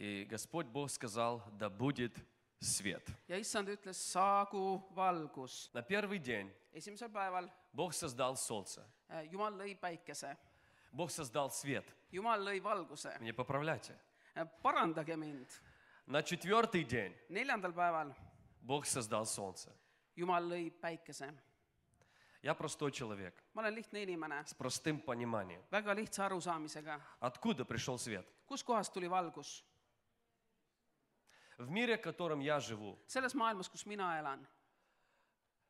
И Господь Бог сказал, да будет свет. ja issand ütles, saagu valgus. На первый день Esimesel päeval Бог создал солнце. Jumal lõi päikese, Бог создал свет. Jumal lõi valguse. Мне поправляйте. Parandage mind. На четвертый день 4. päeval Бог создал солнце. Jumal lõi päikese. Я простой человек Ma olen lihtne inimene, с простым пониманием. väga lihtsa arusaamisega. Откуда пришел свет? Kuskohast tuli valgus? В мире, в котором я живу, Selles maailmas, kus mina elan,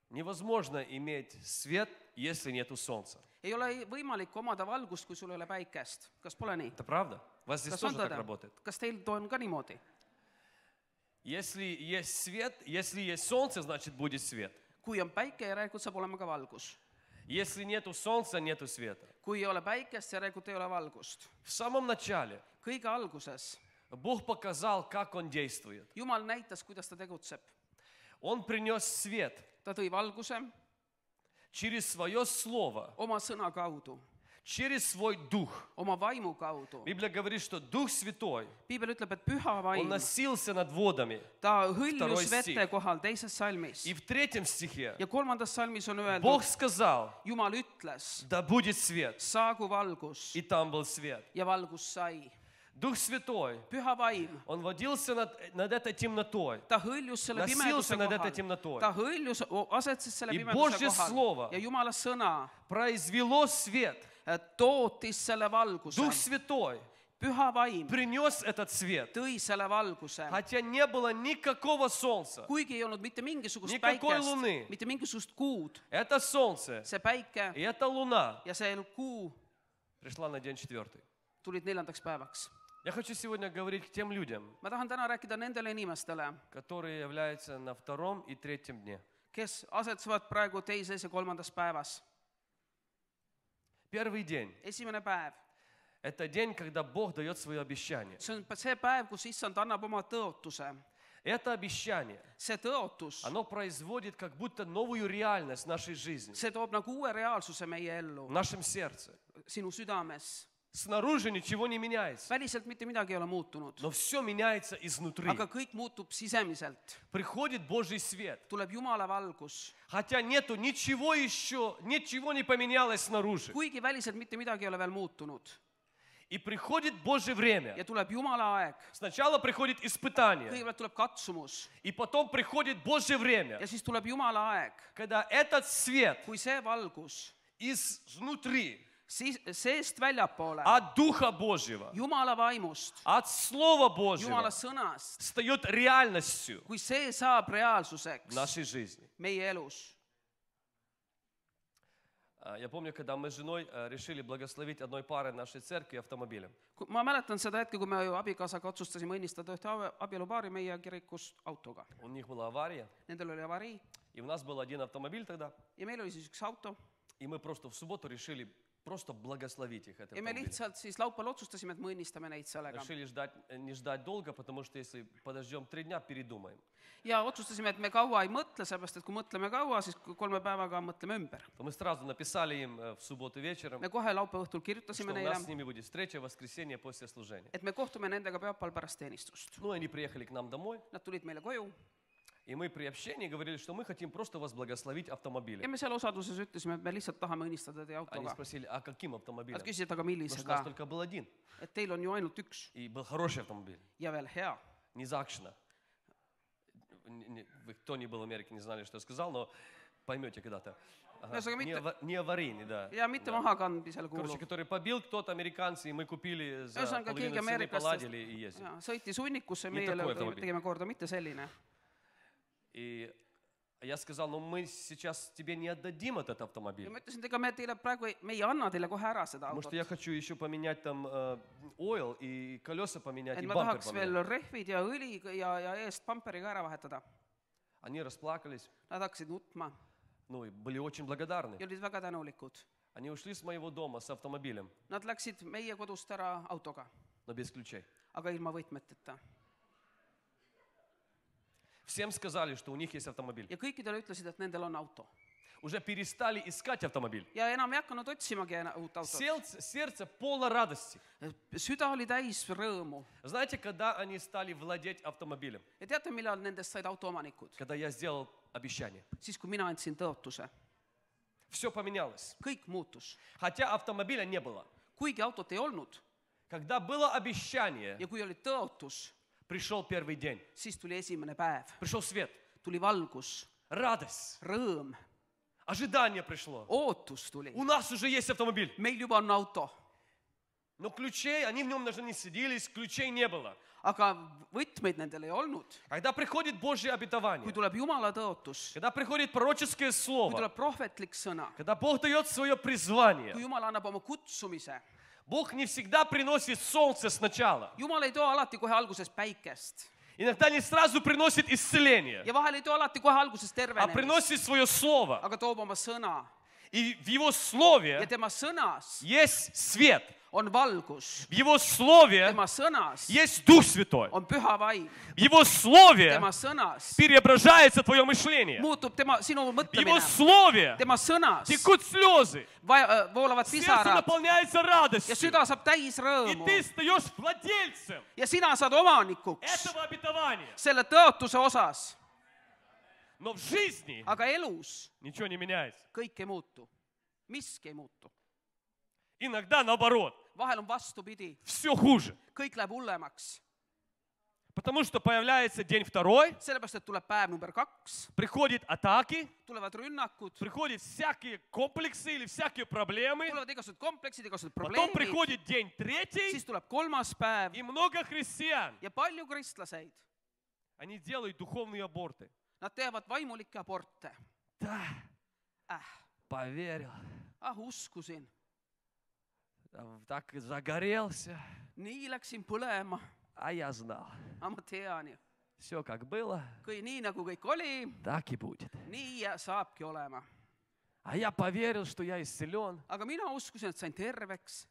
невозможно иметь свет, если нету солнца. ei ole võimalik omada valgust, kui sul ei ole päikest. Kas pole nii? Это правда? У вас здесь Kas on тоже так tõde? работает? Kas teil on ka niimoodi? Если есть свет, если есть солнце, значит будет свет. Kui on päike, järelikult saab olema ka valgus. Если нету солнца, нету света. Kui ei ole päikest, järelikult ei ole valgust. В самом начале Kõige alguses Бог показал, как Он действует. Jumal näitas, kuidas ta tegutseb. Он принес свет Ta tõi valguse через свое слово, oma sõna kaudu, через свой дух. oma vaimu kaudu. Библия говорит, что Дух Святой, Piibel ütleb, et püha Он vaim, носился над водами. ta Второй hõljus stih. vete kohal teises salmis. И в 3 стихе Ja 3. salmis on Бог öeldud, сказал, Jumal ütles, да будет свет. saagu valgus И там был свет. ja valgus sai. Дух Святой, Püha vaim, Он водился над этой темнотой. ta hõljus selle Носился pimeduse над этой kohal. темнотой. Ta hõljus, asetses selle И pimeduse Божье kohal. слово Ja Jumala sõna произвело свет. tootis selle valguse. Дух Святой Püha vaim принес этот свет. tõi selle valguse. Хотя не было никакого солнца. Kuigi ei olnud mitte mingisugust Никакой луны. päikest, mitte mingisugust kuud, Это солнце see päike и эта луна ja see kuu пришла на день 4. tulid 4. päevaks. Я хочу сегодня говорить к тем людям, Ma tahan täna rääkida nendele inimestele, которые являются на 2 и 3 дне. kes asetsevad praegu 2. ja 3. päevas. Первый день Esimene päev, – это день, когда Бог дает свое обещание. see on see päev, kus issand annab oma tõotuse. Это обещание, See tõotus, оно производит как будто новую реальность в нашей жизни, see toob nagu uue reaalsuse meie ellu, в нашем сердце. sinu südames. Снаружи ничего не меняется, Väliselt mitte midagi ei ole muutunud, но все меняется изнутри. aga kõik muutub sisemiselt. Приходит Божий свет, Tuleb Jumala valgus. хотя нету ничего еще, ничего не поменялось снаружи. Kuigi väliselt mitte midagi ei ole veel muutunud. И приходит Божье время. Ja tuleb Jumala aeg. Сначала приходит испытание, Kõigepealt tuleb katsumus и потом приходит Божье время, ja siis tuleb Jumala aeg, когда этот свет kui see valgus изнутри, seest väljapoole, от Духа Божьего, Jumala vaimust, от Слова Божьего, Jumala sõnast, стает реальностью kui see saab reaalsuseks в нашей жизни. meie elus. Я помню, когда мы с женой решили благословить одной парой нашей церкви автомобилем. Ma mäletan seda hetke, kui me abikaasaga otsustasime õnnistada ühte abielupaari meie kirikus autoga. У них была авария, Nendel oli avarii и у нас был один автомобиль тогда, ja meil oli siis üks auto и мы просто в субботу решили просто благословить их этим ja me автомобилем. lihtsalt siis laupäeval otsustasime, et me õnnistame neid sellega. Решили не ждать долго, потому что если подождем 3 дня, передумаем. Ja otsustasime, et me kaua ei mõtle, seepärast, et kui mõtleme kaua, siis 3 päevaga mõtleme ümber. То мы сразу написали им в субботу вечером, Me kohe laupäeva õhtul что kirjutasime у нас neile, с ними будет встреча в воскресенье после служения. et me kohtume nendega pühapäeval pärast teenistust. Ну, они приехали к нам домой, Nad tulid meile koju и мы при общении говорили, что мы хотим просто вас благословить ja автомобилем. me seal osaduses ütlesime, et me lihtsalt tahame õnnistada teie Они autoga. спросили, а каким Nad автомобилем? küsisid, aga Потому что у нас millisega, только был один, et teil on ju ainult üks и был хороший автомобиль, ja veel hea. не из акшена. Кто не был в Америке, не знали, что я сказал, но поймете когда-то. Ühesõnaga, mitte- Не аварийный, да. Ja mitte Да. mahakandmisele Короче, kuuluv. который побил кто-то, американцы, и мы купили за Ühesõnaga, половину keegi цены, поладили ameeriklastest и ездили. sõitis hunnikusse, Nii meie такой автомобиль. tegime korda, mitte selline. И я сказал, ну мы сейчас тебе не отдадим этот Ja автомобиль, ma ütlesin, et ega me teile praegu, me ei anna teile kohe ära seda потому autot. что я хочу еще поменять там ойл и колеса поменять, Et и ma бампер tahaks поменять. veel rehvid ja õli ja eest pamperi ka ära vahetada. Они расплакались, Nad hakkasid nutma ну и были очень благодарны. ja olid väga tänulikud. Они ушли с моего дома с автомобилем, Nad läksid meie kodust ära autoga, но без ключей. aga ilma võtmeteta. Всем сказали, что у них есть автомобиль. Ja kõikidele ütlesid, et nendel on auto. уже перестали искать автомобиль. ja enam ei hakanud otsimagi uut autot. Сердце полно радости. Süda oli täis rõõmu. Знаете, когда они стали владеть автомобилем? Ja teate, millal nendest said autoomanikud? Когда я сделал обещание. Siis, kui mina andsin tõotuse. Все поменялось. Kõik muutus. Хотя автомобиля не было. Kuigi autot ei olnud Когда было обещание, ja kui oli tõotus, пришел первый день. siis tuli esimene päev. Пришел свет. Tuli valgus, Радость. rõõm, Ожидание пришло. ootus tuli. У нас уже есть автомобиль. Meil juba on auto, Но ключей, они в нем даже не садились, ключей не было. aga võtmeid nendel ei olnud. Когда приходит Божье Kui обетование, tuleb Jumala tõotus, когда приходит пророческое kui слово, tuleb prohvetlik sõna, когда Бог дает свое призвание, kui Jumal annab oma kutsumise, Бог не всегда приносит солнце сначала. Jumal ei too alati kohe alguses päikest Иногда не сразу приносит исцеление, ja vahel ei too alati kohe alguses а tervenemist, приносит свое слово. aga toob oma sõna И в Его ja слове tema sõnas есть свет. on valgus, В Его слове tema sõnas есть Дух Святой. on püha vaim, В Его слове tema sõnas преображается твое мышление. muutub sinu В Его mõtlemine, слове tema sõnas текут слезы. voolavad Сердце pisarad наполняется ja радостью. süda saab täis И rõõmu ты стаешь владельцем ja sina saad omanikuks этого обетования. selle tõotuse osas, Но в жизни aga elus ничего не меняется. kõik ei muutu, miski ei muutu. Иногда наоборот. Vahel on vastupidi, Все хуже. kõik läheb hullemaks, Потому что появляется день второй, sellepärast et tuleb päev number 2, приходят атаки, tulevad rünnakud, приходят всякие комплексы или всякие проблемы. tulevad igasugused kompleksid, igasugused Потом probleemid, приходит день третий, siis tuleb 3. päev и много христиан, ja palju kristlaseid, они делают духовные аборты. nad teevad vaimulikke aborte. Да, поверил, Uskusin, так загорелся, nii läksin põlema, а я знал. aga ma tean ju, Все как было, nii nagu kõik oli, так и будет. nii saabki olema. А я поверил, что я исцелен. aga mina uskusin, et sain terveks,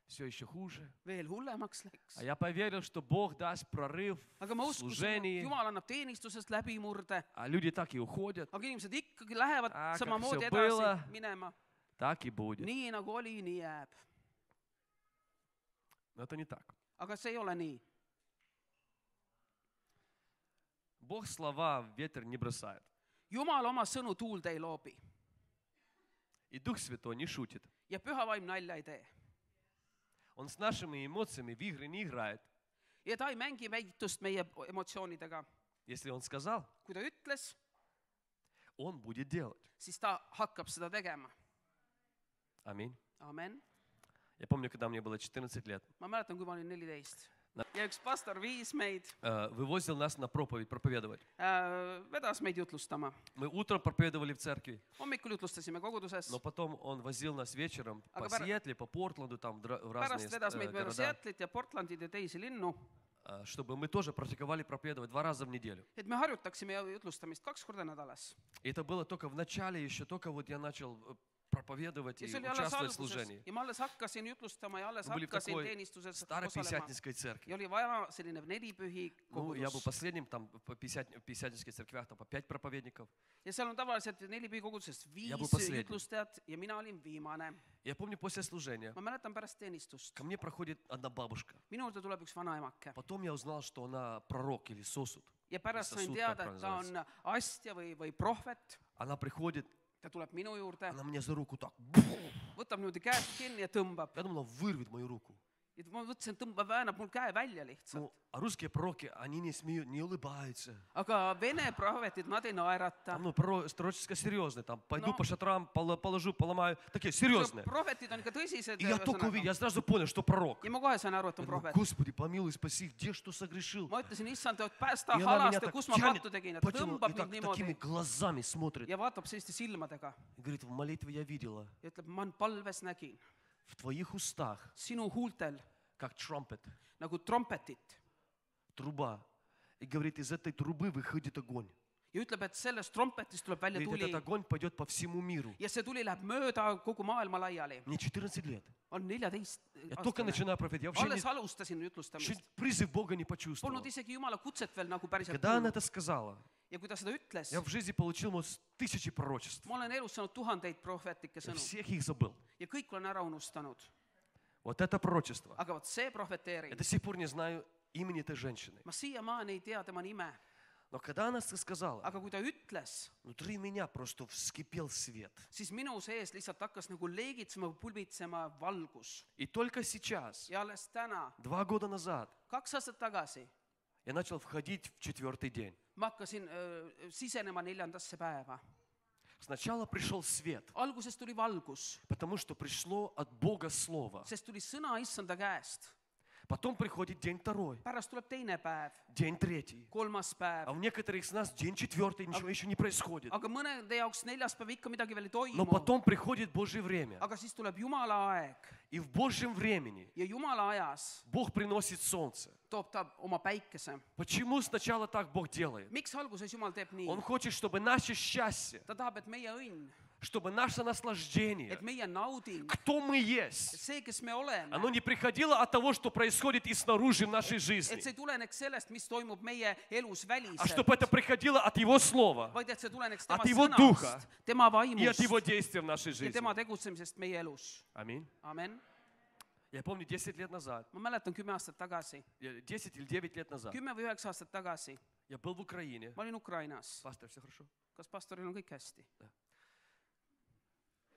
Все еще хуже. veel hullemaks läks. А я поверил, что Бог даст прорыв aga ma в uskusin, et служении, Jumal annab teenistusest läbimurde, а люди так и уходят. aga inimesed ikkagi lähevad Aga samamoodi see edasi põla. minema. Так и будет. Nii nagu oli, nii jääb. Но это не так. Aga see ei ole nii. Бог слова в ветер не бросает. Jumal oma sõnu tuulde ei loobi И Дух Святой не шутит. ja püha vaim nalja ei tee. Он с нашими эмоциями в игры не играет. Ja ta ei mängi väitust meie emotsioonidega. Если Он сказал, Kui ta ütles, Он будет делать. siis ta hakkab seda tegema. Аминь. Amen. Я помню, когда мне было 14 лет, Ma mäletan, kui ma olin 14. Ja üks pastor viis meid, вывозил нас на проповедь, проповедовать. vedas meid jutlustama. Мы утром проповедовали в церкви, Hommikul jutlustasime koguduses, но потом Он возил нас вечером по Aga Сиэтле, по Портленду, там в разные pärast vedas meid mööda города, Seattle'it ja Portlandit ja teisi linnu, чтобы мы тоже практиковали проповедовать 2 раза в неделю. et me harjutaksime jutlustamist 2 korda nädalas. И это было только в начале, еще только вот я начал проповедовать Ja и see oli alles участвовать в alguses служении. ja ma alles hakkasin jutlustama ja alles Мы были в hakkasin такой teenistuses старой osalema. пятидесятнической Ja церкви. oli vaja selline nelipühi Ну, я был kogudus. последним, там в пятидесятнических церквях там по 5 проповедников. Ja seal on tavaliselt nelipühi kogudusest Ja 5 последний. jutlustajat ja mina olin viimane. Я помню, после служения Ma mäletan pärast teenistust. ко мне проходит одна бабушка. Minu juurde tuleb üks vanaemake. Потом я узнал, что она пророк или сосуд. Ja pärast sain Sasud, teada, как et ta on astja või prohvet. Она приходит, Ta tuleb minu juurde, она мне за руку так. võtab niimoodi käest kinni ja tõmbab. Я думал, она вырвет мою руку. Ja ma mõtlesin, et tõmbab, väänab mul käe välja lihtsalt. Ну, а русские пророки, они не смеют, не улыбаются. Aga vene prohvetid, nad ei naerata. Там, ну, пророческо серьезные. Там, пойду Ну. по шатрам, положу, поломаю. Такие серьезные. Prohvetid on ikka tõsised. И я только увидел, я сразу понял, что пророк. Ja ma kohe sain aru, et Я on думаю, prohvet. Господи, помилуй, спаси, где что согрешил? Ma ütlesin, issand, et päästa И она меня halast ja так kus ma тянет, pattu tegin, et потянула, tõmbab и так, mind такими niimoodi глазами смотрит. ja vaatab selliste silmadega И говорит, в молитве я видела, ja ütleb, ma palves nägin в твоих устах, sinu huultel как трампет, nagu trompetit труба. И говорит, из этой трубы выходит огонь. ja ütleb, et sellest trompetist tuleb välja Говорит, tuli этот огонь пойдет по всему миру. ja see tuli läheb mööda kogu maailma laiali. Мне 14 лет. On 14 Я только aastane. начинаю проповедовать. Я вообще Alles alustasin еще jutlustamist. призыв Бога не почувствовал. Polnud isegi Jumala kutset veel nagu päriselt Когда она kuulnud. это сказала, ja kui ta seda ütles, я в жизни получил может, тысячи пророчеств. ma olen elus saanud tuhandeid prohvetlikke Я sõnu всех их забыл. ja kõik olen ära unustanud. Вот это пророчество. Aga vot see Я prohveteering, до сих пор не знаю имени этой женщины. ma siiamaani ei tea tema nime, Но когда она сказала, aga kui ta ütles, внутри меня просто вскипел свет. siis minu sees lihtsalt hakkas nagu leegitsema, pulbitsema valgus. И только сейчас, Ja alles täna, 2 года назад, 2 aastat tagasi, я начал входить в 4-й день. ma hakkasin sisenema 4. päeva. Сначала пришел свет, Alguses tuli valgus, потому что пришло от Бога Слово. sest tuli sõna issanda käest. Потом приходит день 2, Pärast tuleb teine päev, день 3. 3. päev. А у некоторых из нас день 4, ничего еще не происходит. Aga mõnede jaoks 4. päev ikka midagi veel ei Но toimu. потом приходит Божье время. Aga siis tuleb Jumala aeg И в Божьем времени ja Jumala ajas Бог приносит солнце. toob ta oma päikese. Почему сначала так Бог делает? Miks alguses Jumal teeb nii? Он хочет, чтобы наше счастье, Ta tahab, et meie õnn, чтобы наше наслаждение, et meie nauding, кто мы есть, see, kes me oleme, оно не приходило от того, что происходит и снаружи в нашей et жизни, see ei tuleneks sellest, mis toimub meie elus а väliselt, чтобы это приходило от Его Слова vaid et see tuleneks От tema Его Духа sõnast, tema и от Его vaimust действия в нашей ja жизни. tema tegutsemisest meie elus. Аминь. Amen. Я помню, 10 лет назад, Ma mäletan 10 aastat tagasi, 10 или 9 лет назад, 10 või 9 aastat tagasi, я был в Украине. ma olin Ukrainas. Пастор, все хорошо? Kas pastoril on kõik hästi?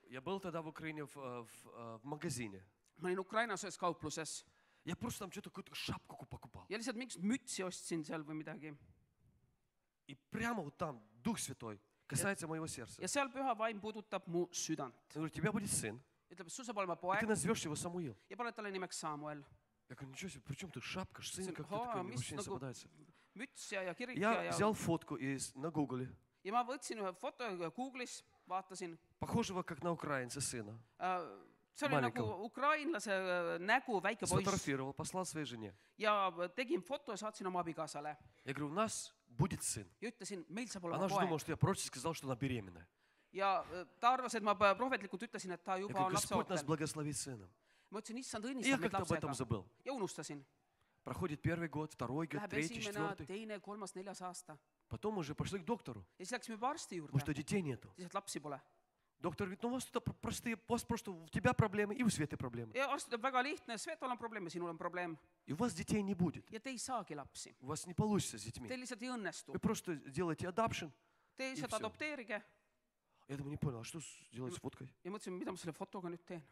Я был тогда в Украине в магазине. Ma olin Ukrainas ühes kaupluses Я просто там что-то какую-то шапку покупал. ja lihtsalt mingisugust mütsi ostsin seal või midagi. И прямо вот там Дух Святой касается моего сердца. Ja seal püha vaim puudutab mu südant. Он говорит, у тебя будет сын, Ütleb, et sul saab olema и ты poeg назовешь его Самуил. ja paned talle nimeks Samuel. Я говорю, ничего себе, при чем тут шапка, сын, See on, как-то такое mis вообще не nagu совпадается. müts ja kirik Я ja взял фотку на Гугле, ja ma võtsin ühe foto Google'is, vaatasin. похожего как на украинца сына. See oli Malikov. nagu ukrainlase nägu, väike poiss. Сфотографировал, послал своей жене. Ja tegin foto ja saatsin oma abikaasale. Я говорю, у нас будет сын. Ja ütlesin, meil saab Она olema же думала, poeg. что я пророчески сказал, что она беременная. Ja ta arvas, et ma prohvetlikult ütlesin, et ta Я juba говорю, on Господь нас lapseootel. благословит сыном. Ma ütlesin, issand, И я õnnistab meid как-то об этом lapsega. забыл. Ja unustasin. Проходит 1 год, 2 год, Läheb 3, esimene, 4. teine, 3., 4. aasta. Потом уже пошли к доктору, Ja siis läksime juba arsti потому что juurde. детей нету. Lihtsalt lapsi pole. Доктор говорит, ну у вас тут простые, у вас просто у тебя проблемы и у Светы проблемы. Ja arst ütleb, väga lihtne, Svetal on probleem ja sinul on probleem. И у вас детей не будет. Ja te ei saagi lapsi. У вас не получится с детьми. Teil lihtsalt ei õnnestu. Вы просто делаете adoption. Te lihtsalt всё. adopteerige. Я думаю, не понял, а что делать с фоткой? Ja mõtlesin, mida ma selle fotoga nüüd teen.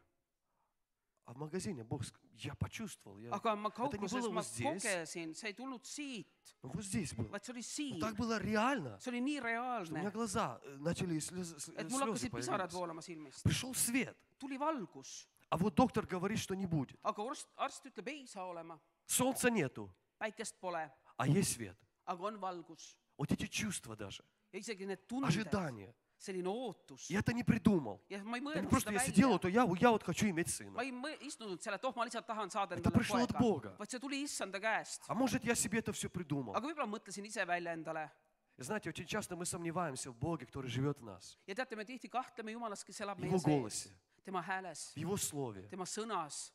А в магазине Бог, я почувствовал. Aga ma Это не kaupluses было ma вот здесь, kogesin, see ei tulnud siit, вот здесь было. vaid see oli Но siin. так было реально, See oli nii что у меня reaalne, глаза начали et mul слезы hakkasid pisarad появились. voolama silmist. Пришел свет. Tuli valgus, А вот доктор говорит, что не будет. aga arst ütleb, ei saa olema. Солнца нету, Päikest pole, а есть свет. aga on valgus. Вот эти чувства даже, Ja isegi need tunded, ожидания. selline ootus. Я это не придумал. Ja ma ei Это не mõelnud просто seda я сидел, välja. то я вот хочу иметь сына. Ma ei istunud seal, et ma lihtsalt tahan saada Это endale пришло от poega, Бога. vaid see tuli issanda käest. А может, я себе это все придумал. Aga võib-olla mõtlesin ise välja endale. И знаете, очень часто мы сомневаемся в Боге, который живет в нас, Ja teate, me tihti kahtleme Jumalas, kes elab в meie Его sees, голосе, tema hääles, в Его Слове. tema sõnas.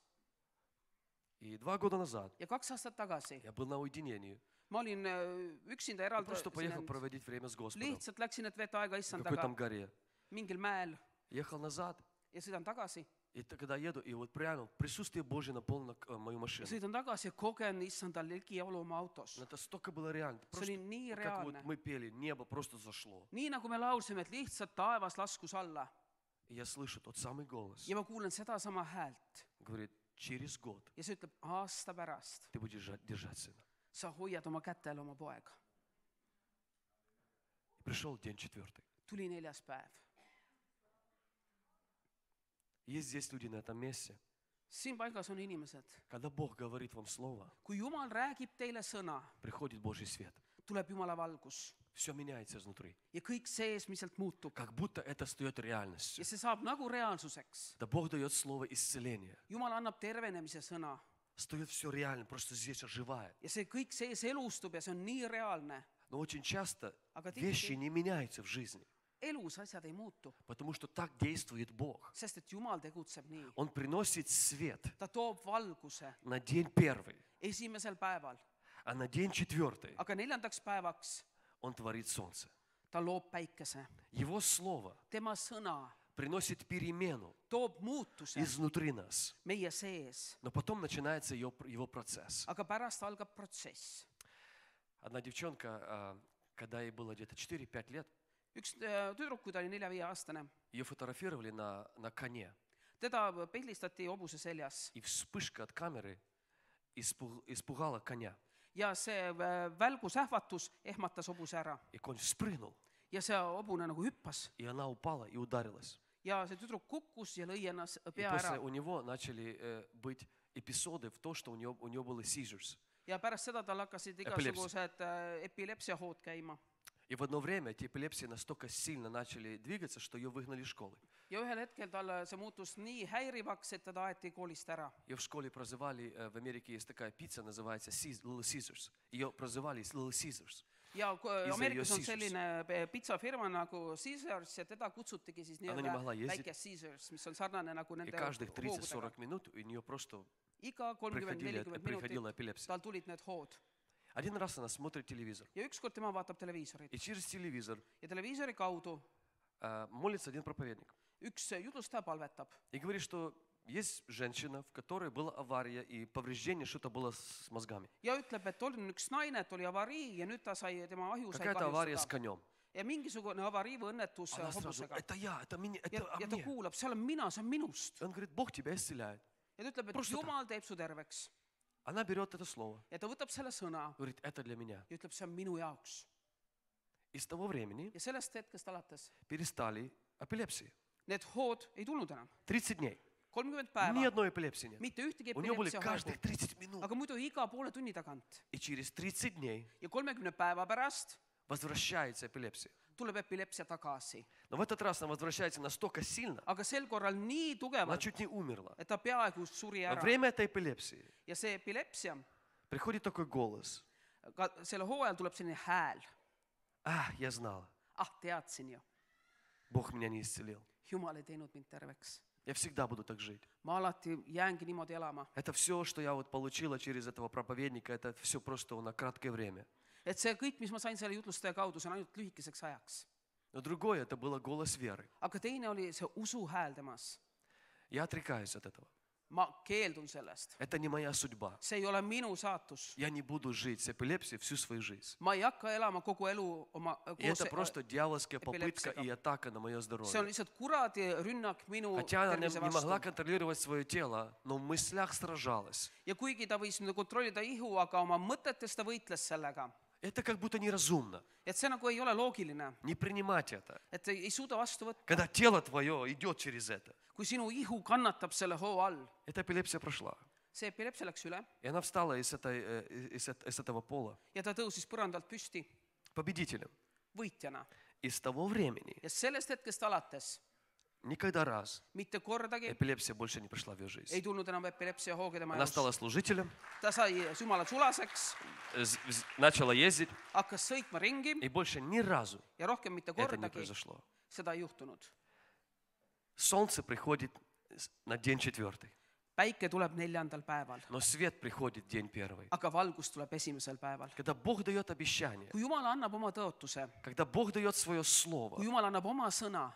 И 2 года назад Ja 2 aastat tagasi я был на уединении. ma olin üksinda Я просто поехал eraldi, проводить время с Господом lihtsalt läksin, et veeta aega на issandaga какой-то горе. mingil mäel Ехал назад, ja sõidan tagasi. и когда еду, и вот прямо присутствие Божье наполнило мою Ja машину. sõidan tagasi ja kogen issanda ligiolu oma autos. Но это столько было реально. See Просто, oli nii как вот reaalne. мы пели, небо просто зашло. Nii nagu me laulsime, et lihtsalt taevas laskus alla И я слышу тот самый голос. ja ma kuulen sedasama häält Говорит, через год ja see ütleb, aasta pärast ты будешь держать сына. sa hoiad oma kätel oma poega. И пришел день 4. Tuli 4. päev. Есть здесь люди на этом месте. Siin paigas on inimesed. Когда Бог говорит вам слово, Kui Jumal räägib teile sõna, приходит Божий свет. tuleb Jumala valgus Все меняется изнутри. ja kõik seesmiselt muutub. Как будто это стает Ja реальностью. see saab nagu reaalsuseks. Да Бог дает слово исцеления. Jumal annab tervenemise sõna Стает все реально, просто здесь оживает. ja see kõik sees elustub ja see on nii reaalne. Но очень часто Aga вещи tihti не меняются в жизни, elus asjad ei muutu, потому что так действует Бог. sest et Jumal tegutseb nii. Он приносит свет Ta toob valguse на день 1, esimesel päeval, а на день 4 aga 4. päevaks Он творит солнце. ta loob päikese. Его слово Tema sõna приносит перемену toob muutuse изнутри нас. meie sees, Но потом начинается его процесс. aga pärast algab protsess. Одна девчонка, когда ей было где-то 4-5 лет, Üks tüdruk, kui ta oli 4-5-aastane, ее фотографировали на коне. teda pildistati hobuse seljas И вспышка от камеры испугала коня. ja see välgusähvatus ehmatas hobuse ära. И конь спрыгнул, Ja see hobune nagu hüppas и она упала и ударилась. ja see tüdruk kukkus ja lõi ennast И pea после ära. у него начали быть эпизоды в то, что у него было seizures. Ja pärast seda tal hakkasid igasugused epilepsiahood käima. И в одно время эти эпилепсии настолько сильно начали двигаться, что ее выгнали из школы. Ja ühel hetkel tal see muutus nii häirivaks, et teda aeti koolist ära. Ее в школе прозывали, в Америке есть такая пицца, называется Little Caesars. Ее прозывали Little Caesars. Ja Ise Ameerikas on Caesars. selline pitsafirma nagu Caesars ja teda kutsutigi siis Она не могла nii-öelda ездить. väike Caesars, mis on sarnane nagu И nende каждых hoogudega. 30-40 минут у нее просто Iga 30-40 приходила minutit эпилепсия. tal tulid need hood. Один раз она смотрит телевизор. Ja ükskord tema vaatab televiisorit И через телевизор ja televiisori kaudu молится один проповедник. üks jutlustaja palvetab И говорит, что есть женщина, в которой была авария и повреждение, что-то было с мозгами. ja ütleb, et on üks naine, et oli avarii ja nüüd tema aju sai Какая-то авария с kahjustada. конем. Ja mingisugune avarii või õnnetus Она сразу, hobusega. это я, это меня, Ja ta мне. kuulab, seal on mina, see on minust. И он говорит, Бог тебя исцеляет. Ja ta ütleb, et Просто Jumal teeb su terveks. Она берет это слово, Ja ta võtab selle sõna говорит, это для меня. ja ütleb, see on minu jaoks. И с того времени Ja sellest hetkest alates перестали эпилепсии. need hood ei tulnud enam. 30 дней. 30 Ни päeva, одной эпилепсии нет. mitte ühtegi У нее были epilepsia каждых haigu. 30 минут. Aga muidu iga poole tunni tagant. И через 30 дней Ja 30 päeva pärast возвращается эпилепсия. tuleb epilepsia tagasi. Но в этот раз она возвращается настолько сильно, Aga sel korral nii она tugevalt, чуть не умерла. et ta peaaegu suri Во ära. время этой эпилепсии Ja see epilepsia, приходит такой голос. ka selle hooajal tuleb selline hääl. Я знала, Teadsin ju, Бог меня не исцелил. Jumal ei teinud mind terveks. Я всегда буду так жить. Ma alati jäängi niimoodi elama. Это все, что я вот получила через этого проповедника, это все просто на краткое время. Et see kõik, mis ma sain selle jutlustaja kaudu, see on ainult lühikeseks ajaks. Но другое, это было голос веры. Aga teine oli see usu hääl temas. Я отрекаюсь от этого. Ma keeldun sellest. Это не моя судьба. See ei ole minu saatus. Я не буду жить с эпилепсией всю свою жизнь. Ma ei hakka elama kogu elu oma И это просто дьявольская попытка эпилепсиga. и атака на мое See on здоровье. lihtsalt kuradi rünnak minu Хотя она tervise не могла vastu. контролировать свое тело, но в мыслях сражалась. Ja kuigi ta võis nüüd kontrollida ihu, aga oma mõtetes ta võitles sellega. Это как будто неразумно. Et see nagu ei ole loogiline. Не принимать это. Et ei suuda vastu võtta. Когда тело твое идет через это. Kui sinu ihu kannatab selle hoo all, Эта эпилепсия прошла. see epilepsia läks üle И она встала из этого пола ja ta tõusis põrandalt püsti победителем. võitjana. И с того времени Ja sellest hetkest alates никогда раз mitte kordagi эпилепсия больше не пришла в ее ei жизнь. tulnud enam epilepsia hooge tema Она elus. стала служителем, Ta sai Jumala sulaseks, начала ездить, hakkas sõitma ringi и больше ни разу ja rohkem mitte это не kordagi произошло. seda ei juhtunud. Солнце приходит на день 4, Päike tuleb 4. päeval, но свет приходит день 1. aga valgus tuleb 1. päeval. Когда Бог дает обещание, Kui Jumal annab oma tõotuse, когда Бог дает свое слово, kui Jumal annab oma sõna,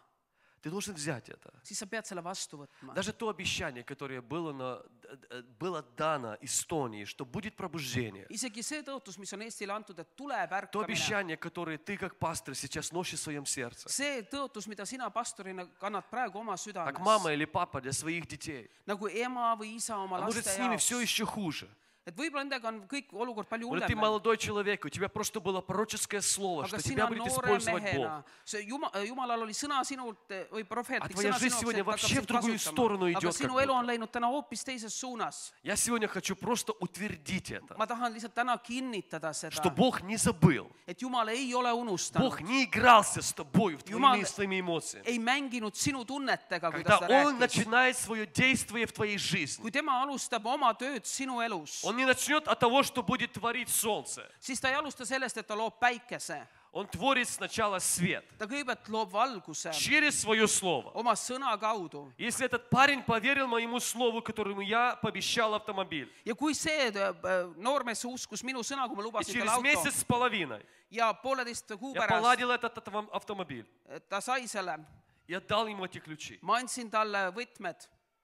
ты должен взять это. siis sa pead selle vastu võtma. Даже то обещание, которое было дано Эстонии, что будет пробуждение. Isegi see tõotus, mis on Eestile antud, et tuleb То ärkamine. обещание, которое ты как пастор сейчас носишь в своем сердце. See tõotus, mida sina pastorina kannad praegu oma Как мама südames, или папа для своих детей. nagu ema või isa oma А может, laste с ними все jaoks. еще хуже. Et võib-olla nendega on kõik olukord palju Может, ты hullem. молодой человек, у тебя просто было пророческое слово, Aga что sina тебя будет noore использовать mehena, Бог. see Jumalal oli sõna sinult või А prohveetlik твоя sõna жизнь sinult, сегодня et вообще hakkab в другую sind сторону kasutama. Aga идет, sinu как elu on будто. läinud täna hoopis teises suunas. Я сегодня хочу просто утвердить это, Ma tahan lihtsalt täna kinnitada что seda, Бог не забыл. et Jumal ei ole unustanud, Бог не игрался с тобой, Jumal своими эмоциями. ei mänginud sinu tunnetega, kui Когда ta seda Он rääkis. начинает свое действие в твоей жизни, Kui tema alustab oma tööd sinu elus, Он не начнет от того, что будет творить солнце. siis ta ei alusta sellest, et ta loob päikese. Он творит сначала свет ta kõigepealt loob valguse через свое слово. oma sõna kaudu. Если этот парень поверил моему слову, которому я пообещал автомобиль, Ja kui see noormees uskus minu sõna, kui ma и lubasin через talle auto месяц с половиной ja 1,5 kuu я pärast поладил этот автомобиль, ta sai selle, я дал ему эти ключи, ma andsin talle võtmed,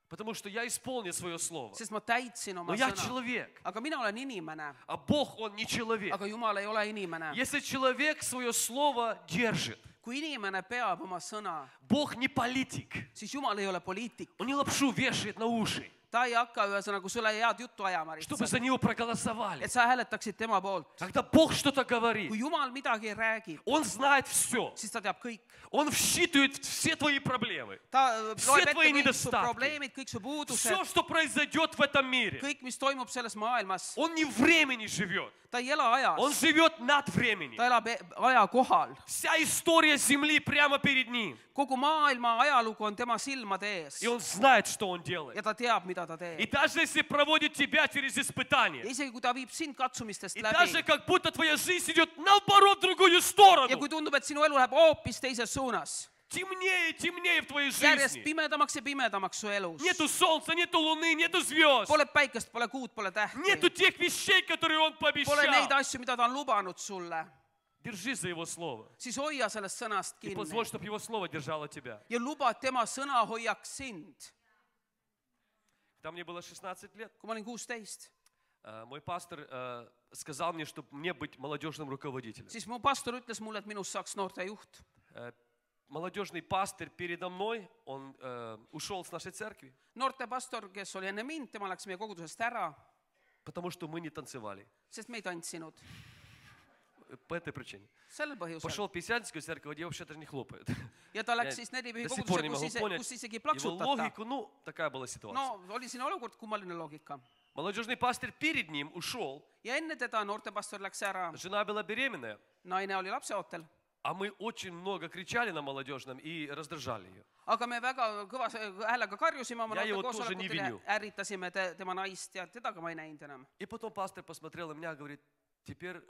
потому что я исполнил свое слово. sest ma täitsin Но oma я sõna. человек, Aga mina olen inimene, а Бог, Он не человек. aga Jumal ei ole inimene. Если человек свое слово держит, Kui inimene peab oma sõna, Бог не политик. siis Jumal ei ole poliitik. Он не лапшу вешает на уши, Ta ei hakka ühesõnaga sulle head juttu ajama чтобы lihtsalt, за него проголосовали. et sa hääletaksid tema poolt. Когда Бог что-то говорит, Kui Jumal midagi räägib, Он знает все. siis ta teab kõik. Он считывает все твои проблемы. Ta Все loeb ette твои kõik su недостатки. probleemid, kõik su Все, puudused, что произойдет в этом мире. kõik, mis toimub selles maailmas. Он не времени живет. Ta ei ela Он ajas, живет над временем. ta elab aja kohal. Вся история Земли прямо перед ним. Kogu maailma ajalugu on tema silmade ees И он знает, что он делает. ja ta teab, mida ta И teeb. даже если проводит тебя через Ja испытания, isegi kui ta viib sind katsumistest и даже läbi как будто твоя жизнь идет наоборот в другую ja сторону, kui tundub, et sinu elu läheb hoopis teises suunas, темнее и темнее в твоей järjest жизни. pimedamaks ja pimedamaks su elus. Нету солнца, нету луны, нету звезд. Pole päikest, pole kuud, pole Нету tähti, тех вещей, которые он pole neid пообещал. asju, mida ta on lubanud sulle, Держи за его слово. siis hoia sellest sõnast И позволь, kinni чтобы его слово держало тебя. ja luba, et tema sõna hoiaks sind. Когда мне было 16 лет, Kui ma olin 16, мой пастор сказал мне, чтобы мне быть молодежным руководителем. siis mu pastor ütles mulle, et minust saaks noortejuht. Молодежный пастор передо мной, он ушел с нашей церкви, Noortepastor, kes oli enne mind, tema läks meie kogudusest ära, потому что мы не танцевали. sest me ei tantsinud. По этой причине. Sellel põhjusel. Пошел в Пятидесятническую церковь, где вообще даже не хлопают. Ja ta läks Я siis nelipühi до сих пор не kogudusse, могу понять kus isegi ei его plaksutata. логику, ну, такая была ситуация. No oli siin olukord, kummaline loogika. Молодежный пастор перед ним ушел, Ja enne teda noortepastor läks ära, жена была беременная, naine oli lapseootel. а мы очень много кричали на молодежном и раздражали ее. Aga me väga kõva häälega karjusime oma Ja его тоже не noortekoosolekutel виню. ja ärritasime tema naist ja teda ka ma ei näinud enam. И потом пастор посмотрел на меня и говорит, теперь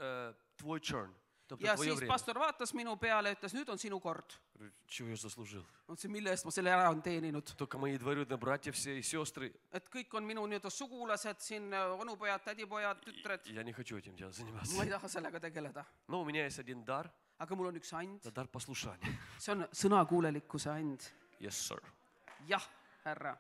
твой turn, Ja твое siis время. pastor vaatas minu peale ja ütles, nüüd on sinu kord. Говорю, чего я заслужил? Ma ütlesin, mille eest ma selle ära on teeninud. Только мои двоюродные братья все и сестры. Et kõik on minu nii-öelda sugulased siin, onupojad, tädipojad, tütred. Я не хочу этим делом Ma ei заниматься. taha sellega tegeleda. Но у меня есть один дар, Aga mul on üks and, это дар послушания. see on sõnakuulelikkuse and. Yes, sir. Jah, härra,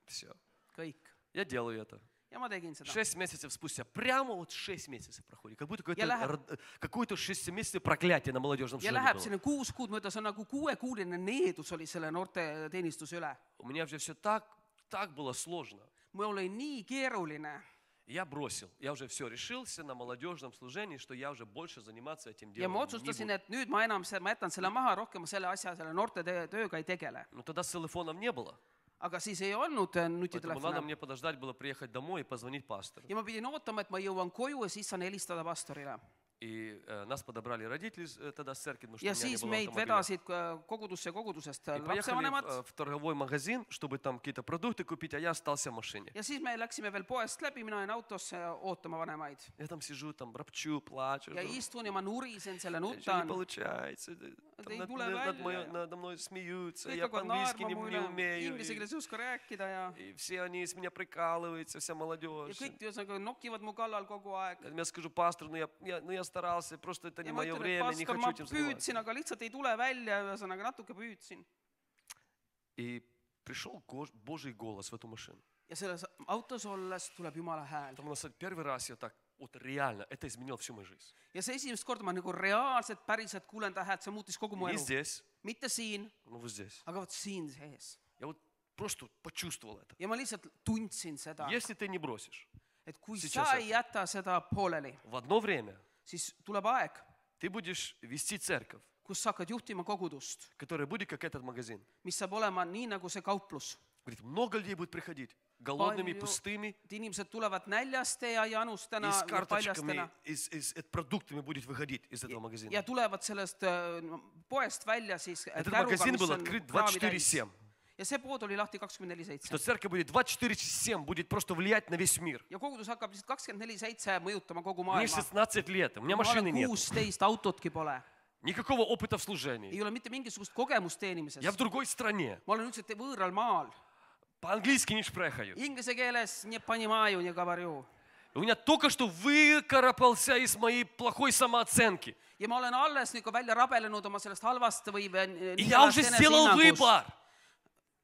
Все. kõik. Я делаю это. Ja ma tegin seda. 6 месяцев спустя, прямо вот 6 месяцев проходит. Как будто Я läheb- какое-то 6 месяцев проклятие на молодежном Ja служении läheb было. sinna 6 kuud mööda, see on nagu 6-kuuline needus oli selle noorte teenistuse üle. У меня уже все так было сложно. Mul oli nii keeruline. Я бросил. Я уже все решился на молодежном служении, что я уже больше заниматься этим Ja делом ma не otsustasin, буду. et nüüd ma jätan selle maha, rohkem ma selle asja, selle noorte tööga ei tegele. Но тогда телефонов не было. Aga siis ei olnud Поэтому надо nutitelefone. мне подождать было приехать домой и позвонить пастору. Ja ma pidin ootama, et ma jõuan koju ja siis saan helistada pastorile. И нас подобрали родители тогда с церкви, потому что Ja у меня не siis было meid автомобиля. vedasid kogudusse kogudusest И поехали lapsevanemad. в торговой магазин, чтобы там какие-то продукты купить, а я остался в машине. Ja siis me läksime veel poest läbi, mina jäin autosse ootama vanemaid. Я там сижу, там ропчу, плачу. Ja istun ja ma nurisen selle, Ничего не nutan. получается. Там ei над- tule над- välja. надо мной смеются. Kõik Я hakkavad по-английски naerma не mu не üle, умею. inglise keeles ei oska rääkida ja И все они с меня прикалываются, вся ja молодежь. kõik ühesõnaga nokivad mu kallal kogu aeg. Я скажу, пастор, я старался, просто это не Ja ma мое ütlen, et время, не pastor, хочу ma этим заниматься. püüdsin, aga lihtsalt ei tule välja, ühesõnaga natuke püüdsin. И пришел Божий голос в эту машину. Ja selles autos olles tuleb Jumala hääl. Там у нас первый раз я так, вот реально, это изменило всю мою жизнь. Ja see esimest korda ma nagu reaalselt, päriselt kuulen ta häält, see muutis kogu mu Не elu. здесь, Mitte siin, но вот здесь. aga vot siin sees. Я вот просто почувствовал это. Ja ma lihtsalt tundsin seda, Если ты не бросишь, et kui Сейчас sa ei jäta seda pooleli, в одно время siis tuleb aeg, ты будешь вести церковь, kus sa hakkad juhtima kogudust, которая будет как этот магазин. mis saab olema nii nagu see kauplus. Говорит, много людей будет приходить, голодными, Palju- пустыми, Et inimesed tulevad näljaste ja janustena и с ja карточками, paljastena продуктами будет выходить из этого магазина. ja tulevad sellest poest välja siis Этот käruga, магазин mis был on открыт kraami täis. 24/7. Ja see pood oli lahti Что 24/7. церковь будет 24/7, будет просто влиять на весь мир. Ja kogudus hakkab lihtsalt 24/7 mõjutama kogu Мне maailma. 16 лет, у меня Ma машины olen нет. 16, autotki pole. никакого опыта в служении. ei ole mitte mingisugust kogemust teenimises. Я в другой стране. ma olen üldse võõral maal. По-английски не шпрехаю. Inglise keeles не понимаю, не говорю. У меня только что выкарабкался из моей плохой самооценки. ja ma olen alles nagu välja rabelenud oma sellest halvast või И я уже сделал enesehinnangust. выбор.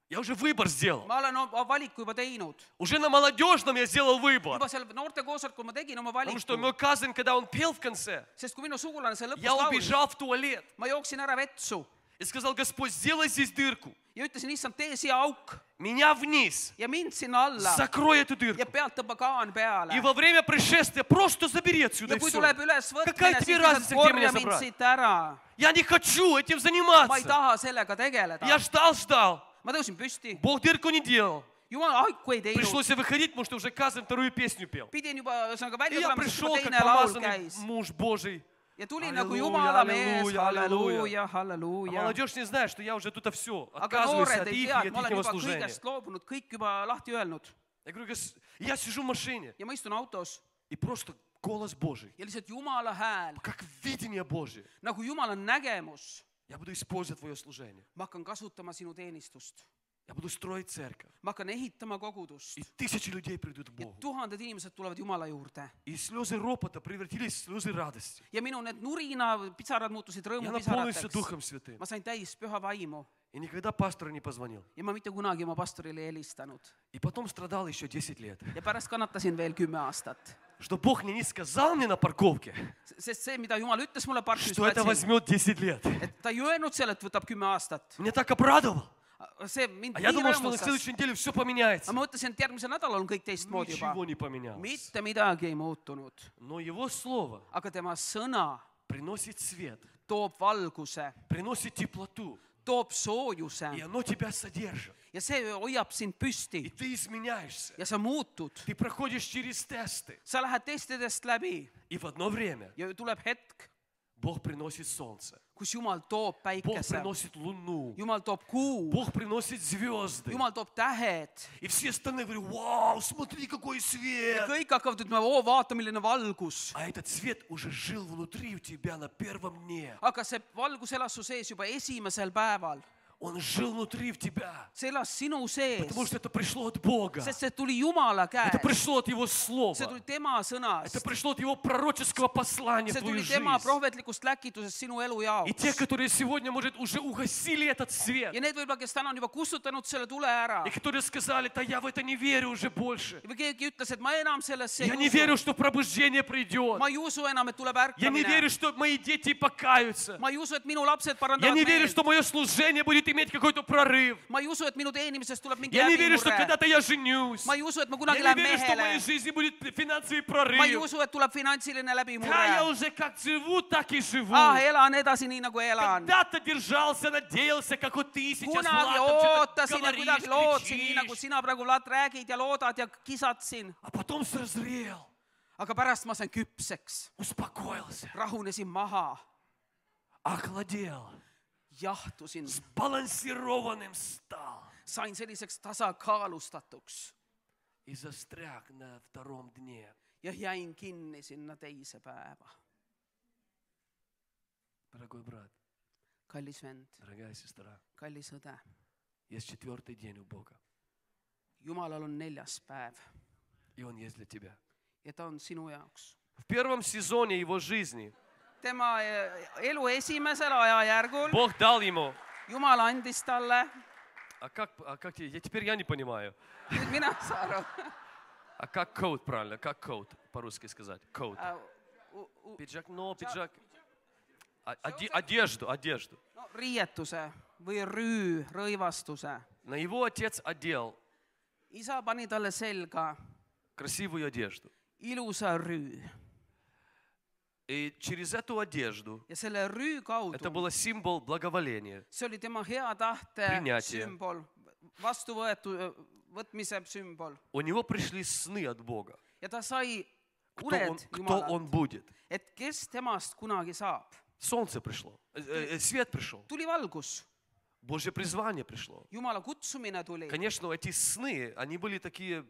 Я уже выбор сделал. ma olen oma valiku juba teinud. Уже на молодежном я сделал выбор. juba seal noortekoosolekul ma tegin oma Потому что valiku. мой cousin, когда он пел в конце, sest kui minu sugulane seal lõpus я laulis, убежал в туалет ma jooksin ära vetsu и сказал: Господь, сделай здесь дырку. ja ütlesin, issand, tee siia auk Меня вниз. ja mind sinna alla Закрой эту ja дырку. pealt tõmba kaan peale. И во время пришествия просто забери отсюда ja и kui все. tuleb üles Какая võtmine, тебе siis разница, lihtsalt где меня korja mind забрать? siit ära. Я не хочу этим ma ei заниматься. taha sellega tegeleda. Я ждал. ma tõusin püsti. Бог дырку не делал. jumal aiku ei teinud. Пришлось выходить, потому что уже cousin вторую песню пел. pidin juba ühesõnaga И välja я tulema, sest пришел juba как teine laul помазанный käis. муж Божий. ja tuli nagu Halleluuja, jumala mees, halleluuja, halleluuja. halleluuja, А halleluuja. молодежь не знает, что я уже тут все. aga Отказываюсь noored от ei их tea, и et ma от olen ихнего juba служения. kõigest loobunud, kõik juba lahti öelnud. Я говорю: я сижу в машине, ja ma istun autos и просто голос Божий, ja lihtsalt jumala hääl, как видение Божие. nagu jumala nägemus. Я буду использовать твое служение. ma hakkan kasutama sinu teenistust. Я буду строить церковь. ma hakkan ehitama kogudust. И тысячи людей придут к ja Богу. tuhanded inimesed tulevad Jumala juurde. И слезы ропота превратились в слезы радости. ja minu need nurina pisarad muutusid Я наполнился rõõmupisarateks. Духом Святым. ma sain täis püha vaimu И никогда пастору не позвонил. ja ma mitte kunagi oma pastorile ei helistanud. И потом страдал еще 10 лет. ja pärast kannatasin veel 10 aastat. Что Бог мне не сказал мне на парковке, sest see, mida Jumal ütles mulle что это parkimisplatsil, возьмет 10 лет. et ta ei öelnud selle, et võtab 10 aastat. Меня так обрадовал. see mind А я nii думал, что на rõõmustas. следующей неделе все поменяется. aga ma mõtlesin, et järgmisel nädalal on kõik teistmoodi juba. Ничего не поменялось. mitte midagi ei muutunud. Но Его Слово aga tema sõna приносит свет, toob valguse, приносит теплоту. toob soojuse И оно тебя содержит. ja see hoiab sind И püsti ты изменяешься. ja sa muutud. Ты проходишь через тесты. sa lähed testidest läbi И в одно время ja tuleb hetk, Бог приносит солнце. kus Jumal toob Бог päikese, приносит луну. Jumal toob kuu, Бог приносит звезды. Jumal toob tähed И все остальные говорят: вау, смотри, какой ja свет. kõik hakkavad ütlema, oo, vaata, milline valgus. А этот свет уже жил внутри у тебя на первом дне. aga see valgus elas su sees juba esimesel päeval. Он жил внутри в тебя. see elas sinu sees, Потому что это пришло от Бога. sest see tuli Jumala Это käest. пришло от Его Слова. see tuli tema sõnast, Это пришло от Его пророческого послания в see твою tuli tema жизнь. prohvetlikust läkitusest sinu elu И те, jaoks. которые сегодня, может, уже угасили этот свет. ja need võib-olla, kes täna on juba kustutanud selle tule ära И которые сказали: да я в это не верю уже больше. või keegi ütles, et ma enam sellesse Я ei не верю, usu, что пробуждение придет. ma ei usu enam, et tuleb Я не верю, ärkamine, что мои дети покаются. ma ei usu, et minu lapsed Я parandavad не верю, meelt, что мое служение будет иметь какой-то прорыв. ma ei usu, et minu teenimisest tuleb mingi Я не верю, что läbimurre, когда-то я женюсь. ma ei usu, et ma Я kunagi не lähen верю, что в моей mehele, жизни будет финансовый ma ei прорыв. usu, et tuleb finantsiline Да, я läbimurre. уже как живу, так и живу. elan edasi nii, nagu elan. Когда-то держался, надеялся, как вот ты сейчас, kunagi Влад, там что-то ootasin ja говоришь, kuidagi lootsin, nii nagu кричишь. sina praegu räägid ja loodad ja kisad siin. А потом созрел, aga pärast ma sain küpseks, успокоился, rahunesin maha, охладел, jahtusin, сбалансированным стал sain selliseks tasakaalustatuks и застряг на втором дне. ja jäin kinni sinna teise päeva. Дорогой брат, kallis vend, дорогая сестра, kallis õde, есть 4-й день у Бога, Jumalal on 4. päev и Он есть для тебя. ja ta on sinu jaoks. В первом сезоне его жизни tema elu esimesel ajajärgul Бог дал ему. Jumal andis talle, А как теперь я не понимаю. nüüd mina saan aru, А как коут правильно? Как коут по-русски сказать? Коут. Пиджак, пиджак. Одежду. no, riietuse või rõivastuse. На его отец одел isa pani talle selga красивую одежду. ilusa rüü И через эту одежду, ja selle rüü kaudu, это был символ благоволения, see oli tema hea tahte Принятие. sümbol, võtmise sümbol у него пришли сны от Бога. ja ta sai Кто uned он Jumalalt, будет. et kes temast kunagi saab. Солнце пришло, свет пришел, tuli valgus, Божье призвание пришло. Jumala kutsumine tuli. Конечно, эти сны, они были такие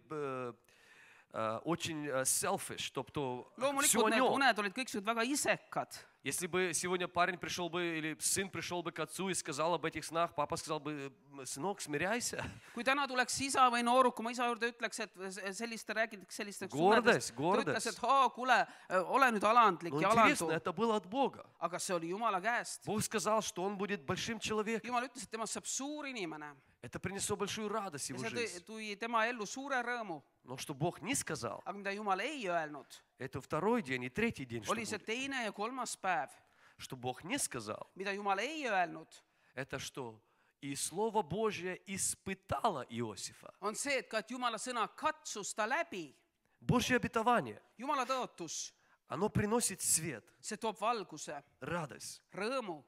очень selfish, тобто все loomulikult о need нем. uned olid kõik väga isekad. Если бы сегодня парень пришел бы, или сын пришел бы к отцу и сказал об этих снах, папа сказал бы, сынок, смиряйся. Kui täna tuleks isa või nooruk oma isa juurde ütleks, et räägitakse sellistest Gordes, unedest, ta ütles, gordes. et kuule, ole nüüd alandlik Но ja интересно, alandu. это было от Бога. Aga see oli Jumala käest. Бог сказал, что он будет большим человеком. Jumal ütles, et temast saab suur inimene Это принесло большую радость в ja его see жизнь. tõi tema ellu suure rõõmu. Но что Бог не сказал, Aga mida Jumal ei öelnud, это второй день и третий день, что oli see будет. teine ja kolmas päev, Что Бог не сказал, mida Jumal ei öelnud, это что и Слово Божье испытало Иосифа. on see, et ka et Jumala sõna katsus ta läbi. Божье обетование, Jumala tõotus, оно приносит свет, see toob valguse, радость. rõõmu.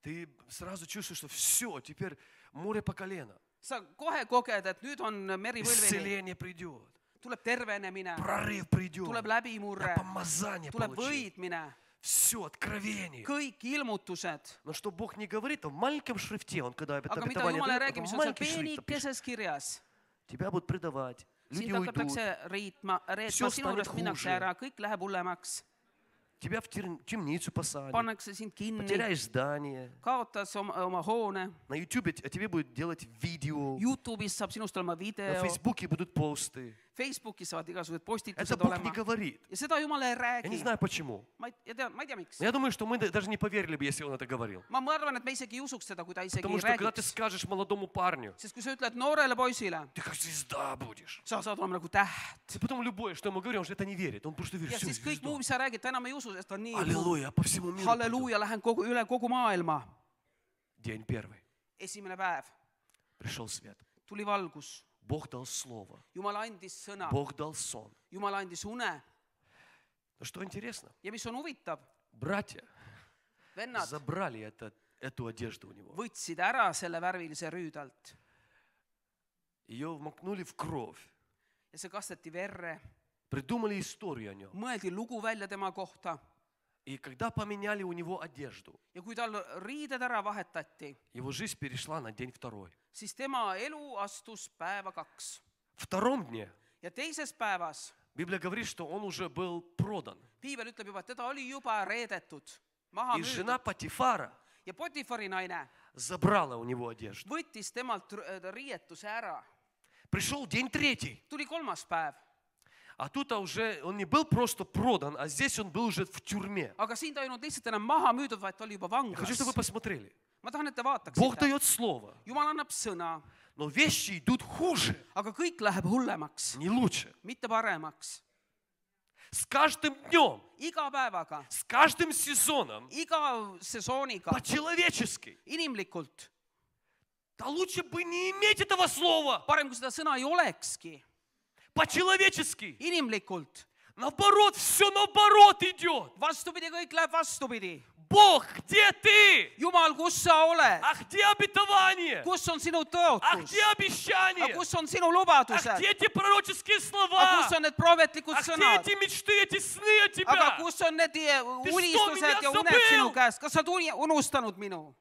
Ты сразу чувствуешь, что все, теперь море по колено. Sa kohe koged, et nüüd on meri põlveni, Исцеление придет, tuleb tervenemine, прорыв придет, tuleb läbimurre, я помазание tuleb получу. võitmine, Все, откровение. kõik ilmutused. Но что Бог не говорит, он в маленьком шрифте, он когда это Aga mida обетование Jumal ei дает, räägi, он mis в on seal маленький шрифт пишет. peenikeses kirjas. Тебя будут предавать, люди Sind уйдут, hakatakse reetma, Всё sinu juurest станет minnakse хуже. ära, kõik läheb hullemaks. тебя в темницу посадят, Pannakse sind kinni, потеряешь здание. kaotas oma hoone, На Ютубе о тебе будут делать видео, Youtube'is saab sinust olema на video, Фейсбуке будут посты. Facebookis saavad igasugused Это postitused Бог не olema. говорит. Ja seda Jumal ei Я не räägi. знаю почему. Ma ei tea, miks. Но я думаю, что мы даже не поверили бы, если он это говорил. Ma arvan, et me isegi ei usuks seda, kui ta isegi Потому ei что когда ты räägiks. скажешь молодому парню, Sest kui sa ütled noorele poisile, ты как звезда будешь. sa saad olema nagu täht. И потом любое, что ему говорю, он же это не верит. Он просто верит, Ja все, siis kõik звезда. muu, mis sa räägid, ta enam ei usu, sest ta on nii Аллилуйя, по всему миру. пойду. halleluuja, lähen üle kogu maailma. День первый. Esimene päev Пришел свет. tuli valgus. Бог дал слово. Jumal andis sõna, Бог дал сон. Jumal andis une. Но что интересно, Ja mis on huvitav, братья vennad забрали эту одежду у него. võtsid ära selle värvilise rüüdalt Ее вмокнули в кровь. ja see kasteti verre, Придумали историю о нем. mõeldi lugu välja tema kohta И когда поменяли у него одежду, ja kui tal riided ära vahetati, его жизнь перешла на день второй. siis tema elu astus päeva 2. В втором дне Ja teises päevas Библия говорит, что он уже был продан. piibel ütleb juba, et teda oli juba reedetud, maha И жена müüdud Патифара ja Potifari naine забрала у него одежду. võttis temalt riietuse ära. Пришел день третий. Tuli 3. päev, А тут уже он не был просто продан, а здесь он был уже в тюрьме. aga siin ta ei olnud lihtsalt enam maha müüdud, vaid ta oli juba Я хочу, vanglas. чтобы вы посмотрели. Ma tahan, et te Бог vaataksite. дает слово, Jumal annab sõna, но вещи идут хуже, aga kõik läheb hullemaks, не лучше. mitte paremaks. С каждым днем, Iga päevaga, с каждым сезоном, iga sesooniga, по-человечески. inimlikult. Да лучше бы не иметь этого слова. Parem, kui seda sõna ei olekski. По-человечески. Inimlikult. Наоборот, все наоборот идет. Vastupidi, kõik läheb vastupidi. Бог, где ты? Jumal, kus sa oled? А где обетование? Kus on sinu А tõotus? где обещание? Aga kus on sinu А lubadused? где эти пророческие Aga слова? kus on need prohvetlikud А где sõnad? эти мечты, эти сны от Aga тебя? kus on need unistused меня ja uned забыл? sinu käest? Kas sa oled unustanud minu?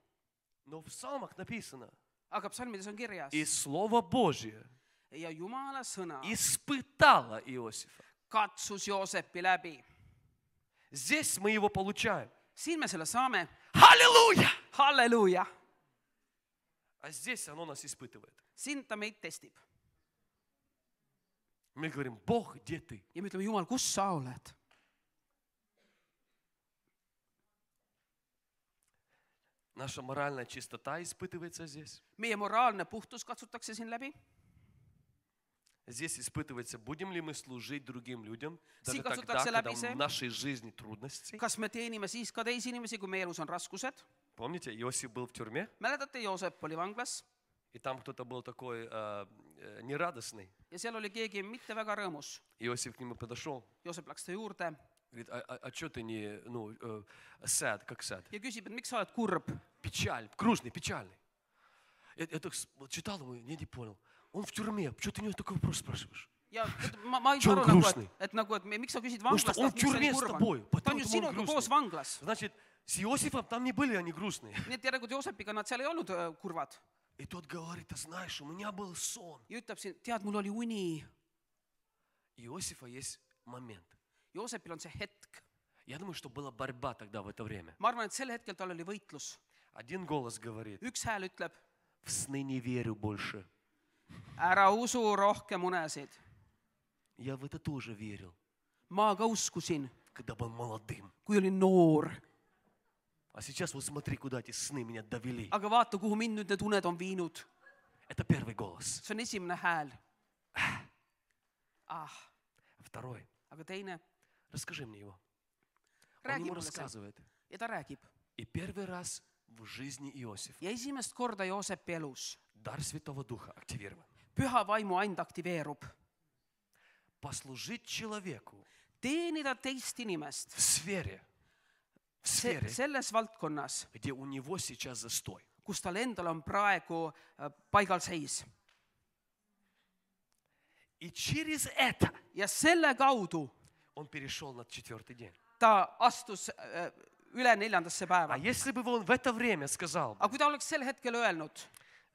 Но в псалмах написано, Aga psalmides on kirjas. и Слово Божье Ja Jumala sõna испытало Иосифа. katsus Joosepi läbi. Здесь мы его получаем. Siin me selle saame. Аллилуйя! Halleluuja! А здесь оно нас испытывает. Siin ta meid testib. Мы говорим, Бог, где ты? Ja me ütleme, Jumal, kus sa oled? Наша моральная чистота испытывается здесь. Meie moraalne puhtus katsutakse siin läbi. Здесь испытывается, будем ли мы служить другим людям, даже Siin тогда, kasutatakse когда läbi see, в нашей жизни трудности. kas me teenime siis ka teisi inimesi, kui meie elus on raskused. Помните, Иосиф был в тюрьме, Mäletate, Joosep oli vanglas и там кто-то был такой нерадостный. ja seal oli keegi mitte väga rõõmus. Иосиф к нему подошел, Joosep läks ta juurde говорит, а что ты не, sad, как sad? ja küsib, et miks sa oled kurb. Печаль, грустный, печальный. Я так читал ему, не понял. Он в тюрьме, что ты у него такой вопрос спрашиваешь? Ja ma ei Что saa он aru, грустный? et miks sa küsid Потому что vanglast, он в miks sa тюрьме nii с kurb тобой, on. Ta on поэтому ju он sinuga koos грустный. vanglas. Значит, с Иосифом там не были они грустные. Nii et järelikult Joosepiga nad seal ei olnud kurvad. И тот говорит, ты знаешь, у меня был сон. Ja ütleb siin, tead, mul oli uni Иосифа есть момент. Joosepil on see hetk. Я думаю, что была борьба тогда в это время. Ma arvan, et sel hetkel tal oli võitlus. Один голос говорит, Üks hääl ütleb, в сны не верю больше. ära usu rohkem unesid. Я в это тоже верил, Ma ka uskusin, когда был молодым. kui olin noor. А сейчас вот смотри, куда эти сны меня довели. Aga vaata, kuhu mind nüüd need uned on viinud. Это первый голос. See on esimene hääl. Второй. Aga teine, Расскажи мне его. Он räägi ему mulle see. рассказывает. Ja ta räägib. И первый раз в жизни Иосифа Ja esimest korda Joosepi elus дар Святого Духа активирован. püha vaimu and aktiveerub. Послужить человеку Teenida teist inimest в сфере, selles valdkonnas, где у него сейчас застой. kus tal endal on praegu paigalseis. И через это Ja selle kaudu он перешел на 4-й день. ta astus üle 4. päeva. А если бы он в это время сказал, Aga kui ta oleks sel hetkel öelnud,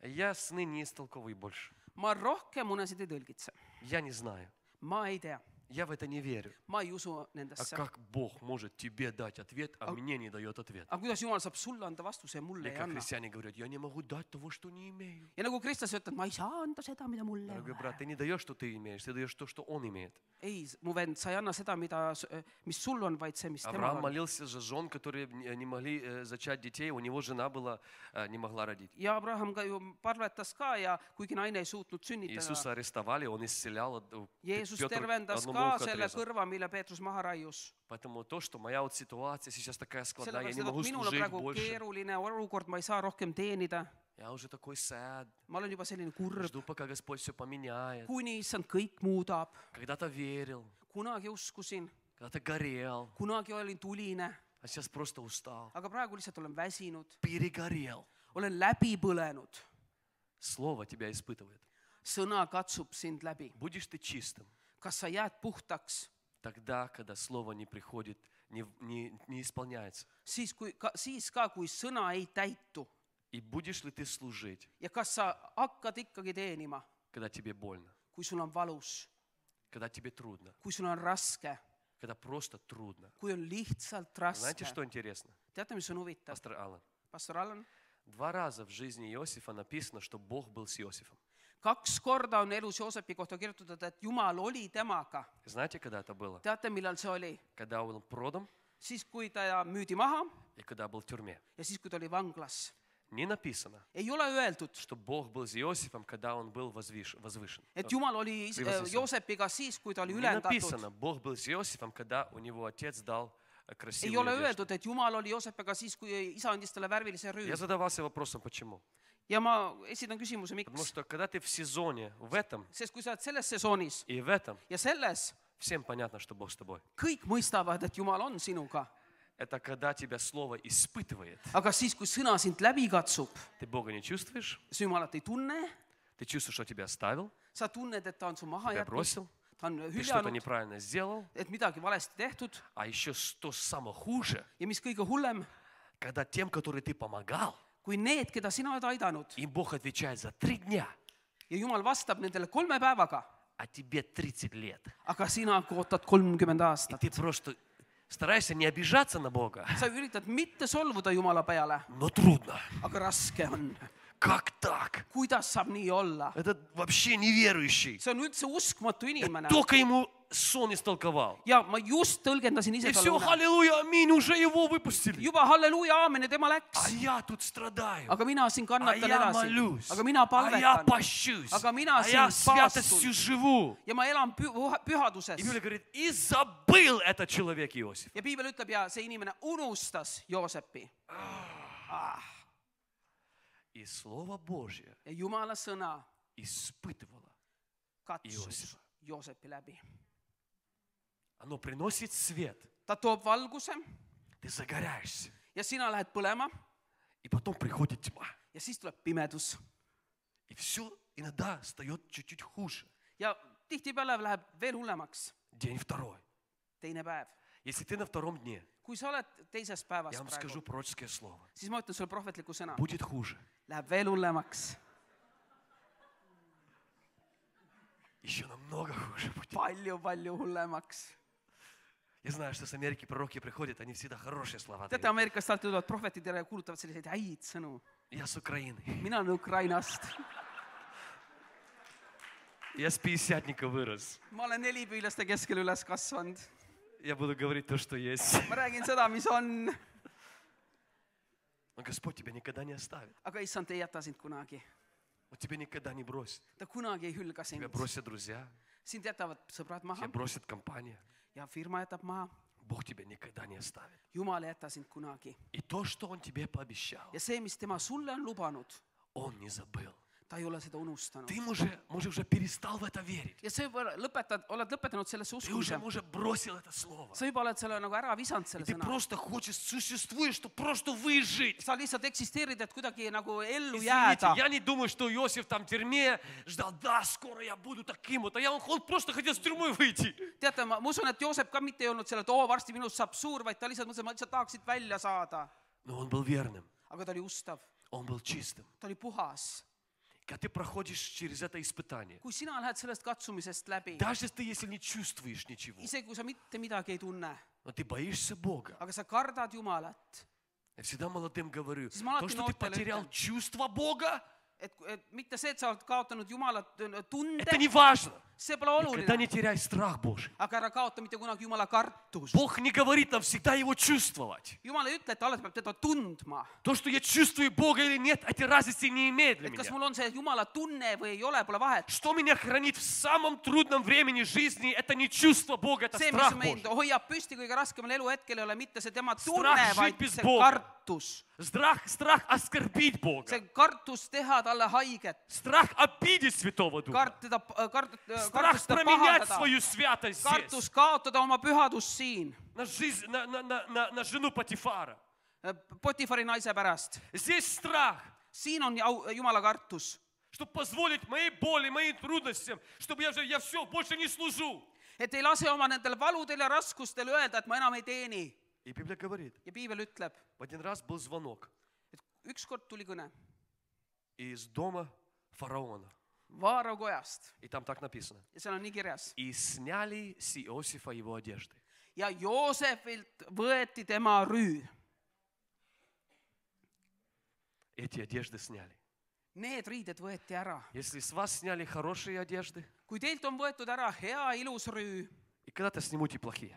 я сны не истолковываю больше, ma rohkem unesid ei tõlgitse, я не знаю, ma ei tea, я в это не верю. ma ei usu А nendesse. как Бог может тебе дать ответ, а мне не дает ответ? Aga kuidas Jumal saab sulle anda vastuse ja mulle Или ei как anna? христиане говорят, я не могу дать того, что не имею. Ja nagu Kristus ütleb, ma ei saa anda seda, mida mulle ei Дорогой ole. брат, ты не даешь, что ты имеешь, ты даешь то, что он имеет. Ei, mu vend, sa ei anna seda, mis sul on, vaid see, mis temal Авраам on. молился за жен, которые не могли зачать детей, у него жена была, не могла родить. Ja Abraham ka ju palvetas ka ja kuigi naine ei suutnud sünnitada, Иисуса арестовали, он исцелял. Jeesus Петр tervendas одному ka ухо selle отрезал. kõrva, mille Peetrus maha raius. Поэтому то, что моя вот ситуация сейчас такая складная, я Sellepärast, не et могу minul on служить praegu больше. keeruline olukord, ma ei saa rohkem teenida. Я уже такой sad, Ma olen juba selline kurb, жду, пока Господь все поменяет. kuni issand kõik muudab. Когда-то верил, Kunagi uskusin, когда-то горел, kunagi olin tuline, а сейчас просто устал. aga praegu lihtsalt olen väsinud, Перегорел. olen läbi põlenud. Слово тебя испытывает. Sõna katsub sind läbi. Будешь ты чистым Kas sa jääd puhtaks тогда, когда слово не приходит, не исполняется. siis ka, kui sõna ei täitu. И будешь ли ты служить, Ja kas sa hakkad ikkagi teenima, когда тебе больно, kui sul on valus, когда тебе трудно, kui sul on raske, когда просто трудно. kui on lihtsalt Знаете, raske. что интересно, Teate, mis on huvitav? пастор Аллан? Pastor Allan, 2 раза в жизни Иосифа написано, что Бог был с Иосифом. 2 korda on elus Joosepi kohta kirjutatud, et Jumal oli temaga. Знаете, когда это было? Teate, millal see oli? Когда он был продан Siis, kui ta müüdi maha и когда был в тюрьме. ja siis, kui ta oli vanglas. Не написано, Ei ole öeldud, что Бог был с Иосифом, когда он был возвышен. et Jumal oli Joosepiga siis, kui ta oli Не ülendatud. написано, Бог был с Иосифом, когда у него отец дал Ei красивую ole одежду. öeldud, et Jumal oli Joosepiga siis, kui isa andis talle värvilise Я rüü. задавался вопросом, почему. Ja ma esitan küsimuse, Потому miks. что когда ты в сезоне, в этом Sest kui sa oled selles sesoonis и в этом, ja selles, всем понятно, что Бог с тобой. kõik mõistavad, et Jumal on sinuga. Это когда тебя слово испытывает. Aga siis, kui sõna sind läbi katsub, Ты Бога не чувствуешь, sa Jumalat ei tunne, ты чувствуешь, что тебя оставил, sa tunned, et ta on su maha тебя jätnud, бросил, ta on ты что-то hüljanud, неправильно сделал. et midagi valesti tehtud А еще что самое хуже, ja mis kõige hullem, когда тем, которые ты помогал, kui need, keda sina oled aidanud им Бог отвечает за 3 дня, ja Jumal vastab nendele 3 päevaga, а тебе 30 лет. aga sina ootad 30 И aastat. ты просто стараешься не обижаться на Бога, Sa üritad mitte solvuda Jumala peale, но трудно. aga raske on. Как так? Kuidas saab nii olla? Этот вообще неверующий. See on üldse uskmatu inimene. Только ему сон истолковал. Ja ma just tõlgendasin ise И все, talle une. аллилуйя, аминь, уже его выпустили. Juba halleluuja, aamen ja tema А läks. я тут страдаю. Aga mina siin А kannatan я edasi. молюсь. Aga mina А я palvetan. пощусь. Aga mina А я siin святостью paastun. живу. Ja ma elan pühaduses. И Библия говорит, и забыл этот человек Иосиф. Ja piibel ütleb, ja see inimene unustas Joosepi. И Слово Божье Ja Jumala sõna испытывало. katsus Joosep. Joosepi läbi. Оно приносит свет. Ta toob valguse Ты загоряешься. ja sina lähed põlema И потом приходит тьма. ja siis tuleb pimedus. И все иногда стает чуть-чуть хуже. Ja tihtipeale läheb veel hullemaks. День 2. Teine päev. Если ты на 2 дне, Kui sa oled teises päevas я вам praegu, скажу пророческое слово. siis ma ütlen sulle prohvetlikku sõna. Будет хуже. Läheb veel hullemaks. еще намного хуже будет. palju hullemaks. Я знаю, что с Америки пророки приходят, они всегда хорошие слова Teate, дают. Ameerikast alati tulevad prohvetid ja kuulutavad selliseid häid sõnu. Я с Украины. Mina olen Ukrainast. Я с пятидесятника вырос. Ma olen nelipüülaste keskel üles kasvanud. Я буду говорить то, что есть. Ma räägin seda, mis on. Но Господь тебя никогда не оставит. Aga issand ei jäta sind kunagi. Он тебя никогда не бросит. Ta kunagi ei hülga Тебя sind. бросят друзья, Sind jätavad sõbrad maha тебя бросит компания. ja firma jätab maha. Бог тебя никогда не оставит. Jumal ei jäta sind kunagi. И то, что Он тебе пообещал, Ja see, mis tema sulle on lubanud, Он не забыл. ta ei ole seda unustanud. Ты, может, уже перестал в это верить. Ja sa juba oled lõpetanud sellesse Ты уже, uskumise. может, бросил это слово. Sa juba oled selle nagu ära visanud selle И ты sõna. просто хочешь, существуешь, чтобы просто выжить. Sa lihtsalt eksisteerid, et kuidagi nagu ellu Извините, jääda. я не думаю, что Иосиф там в тюрьме ждал, да, скоро я буду таким вот. Он просто хотел с тюрьмы выйти. Teate, ma usun, et Joosep ka mitte ei olnud selle, et varsti minust saab suur, vaid ta lihtsalt mõtles, et ma lihtsalt tahaks siit välja saada. Но он был верным, Aga ta oli ustav, он был чистым. ta oli puhas. Когда ты проходишь через это испытание, Kui sina lähed sellest katsumisest läbi, даже если не чувствуешь ничего, isegi kui sa mitte midagi ei tunne, но ты боишься Бога. aga sa kardad Jumalat, Я всегда молодым говорю, Siis ma alati то, что ты noortele потерял ütlen. чувство Бога, et mitte see, et sa oled kaotanud Jumalat tunde, это не важно. see pole Никогда не oluline, теряй страх Божий. aga ära kaota mitte kunagi Jumala kartus. Бог не говорит нам всегда его чувствовать. Jumal ei ütle, et alati peab teda tundma. То, что я чувствую Бога или нет, эти разницы не имеют для Et kas меня. mul on see Jumala tunne või ei ole, pole vahet. Что меня хранит в самом трудном времени жизни, это не чувство Бога, это See, mis страх meid Божий. hoiab püsti kõige raskemal eluhetkel, ei ole mitte see tema Strah tunne, žить vaid без see Boga. kartus. Страх оскорбить Бога. See kartus teha talle haiget. Страх обидеть Святого Духа. Страх Kartus teda променять pahandada. свою святость Kartus здесь. kaotada oma pühadust siin. На жизнь, на жену Патифара. Potifari naise pärast. Здесь страх, Siin on Jumala kartus. чтобы позволить моей боли, моим трудностям, чтобы я все, больше не служу. Et ei lase oma nendel valudel ja raskustel öelda, et ma enam ei teeni. И Библия говорит, Ja piibel ütleb, в один раз был звонок et ükskord tuli kõne из дома фараона. Vaaro kojast. И там так написано. Ja seal on nii kirjas. И сняли с Иосифа его одежды. Ja Joosefilt võeti tema rüü. Эти одежды сняли. Need riided võeti ära. Если с вас сняли хорошие одежды, Kui teilt on võetud ära hea, ilus rüü, и когда-то снимут и плохие.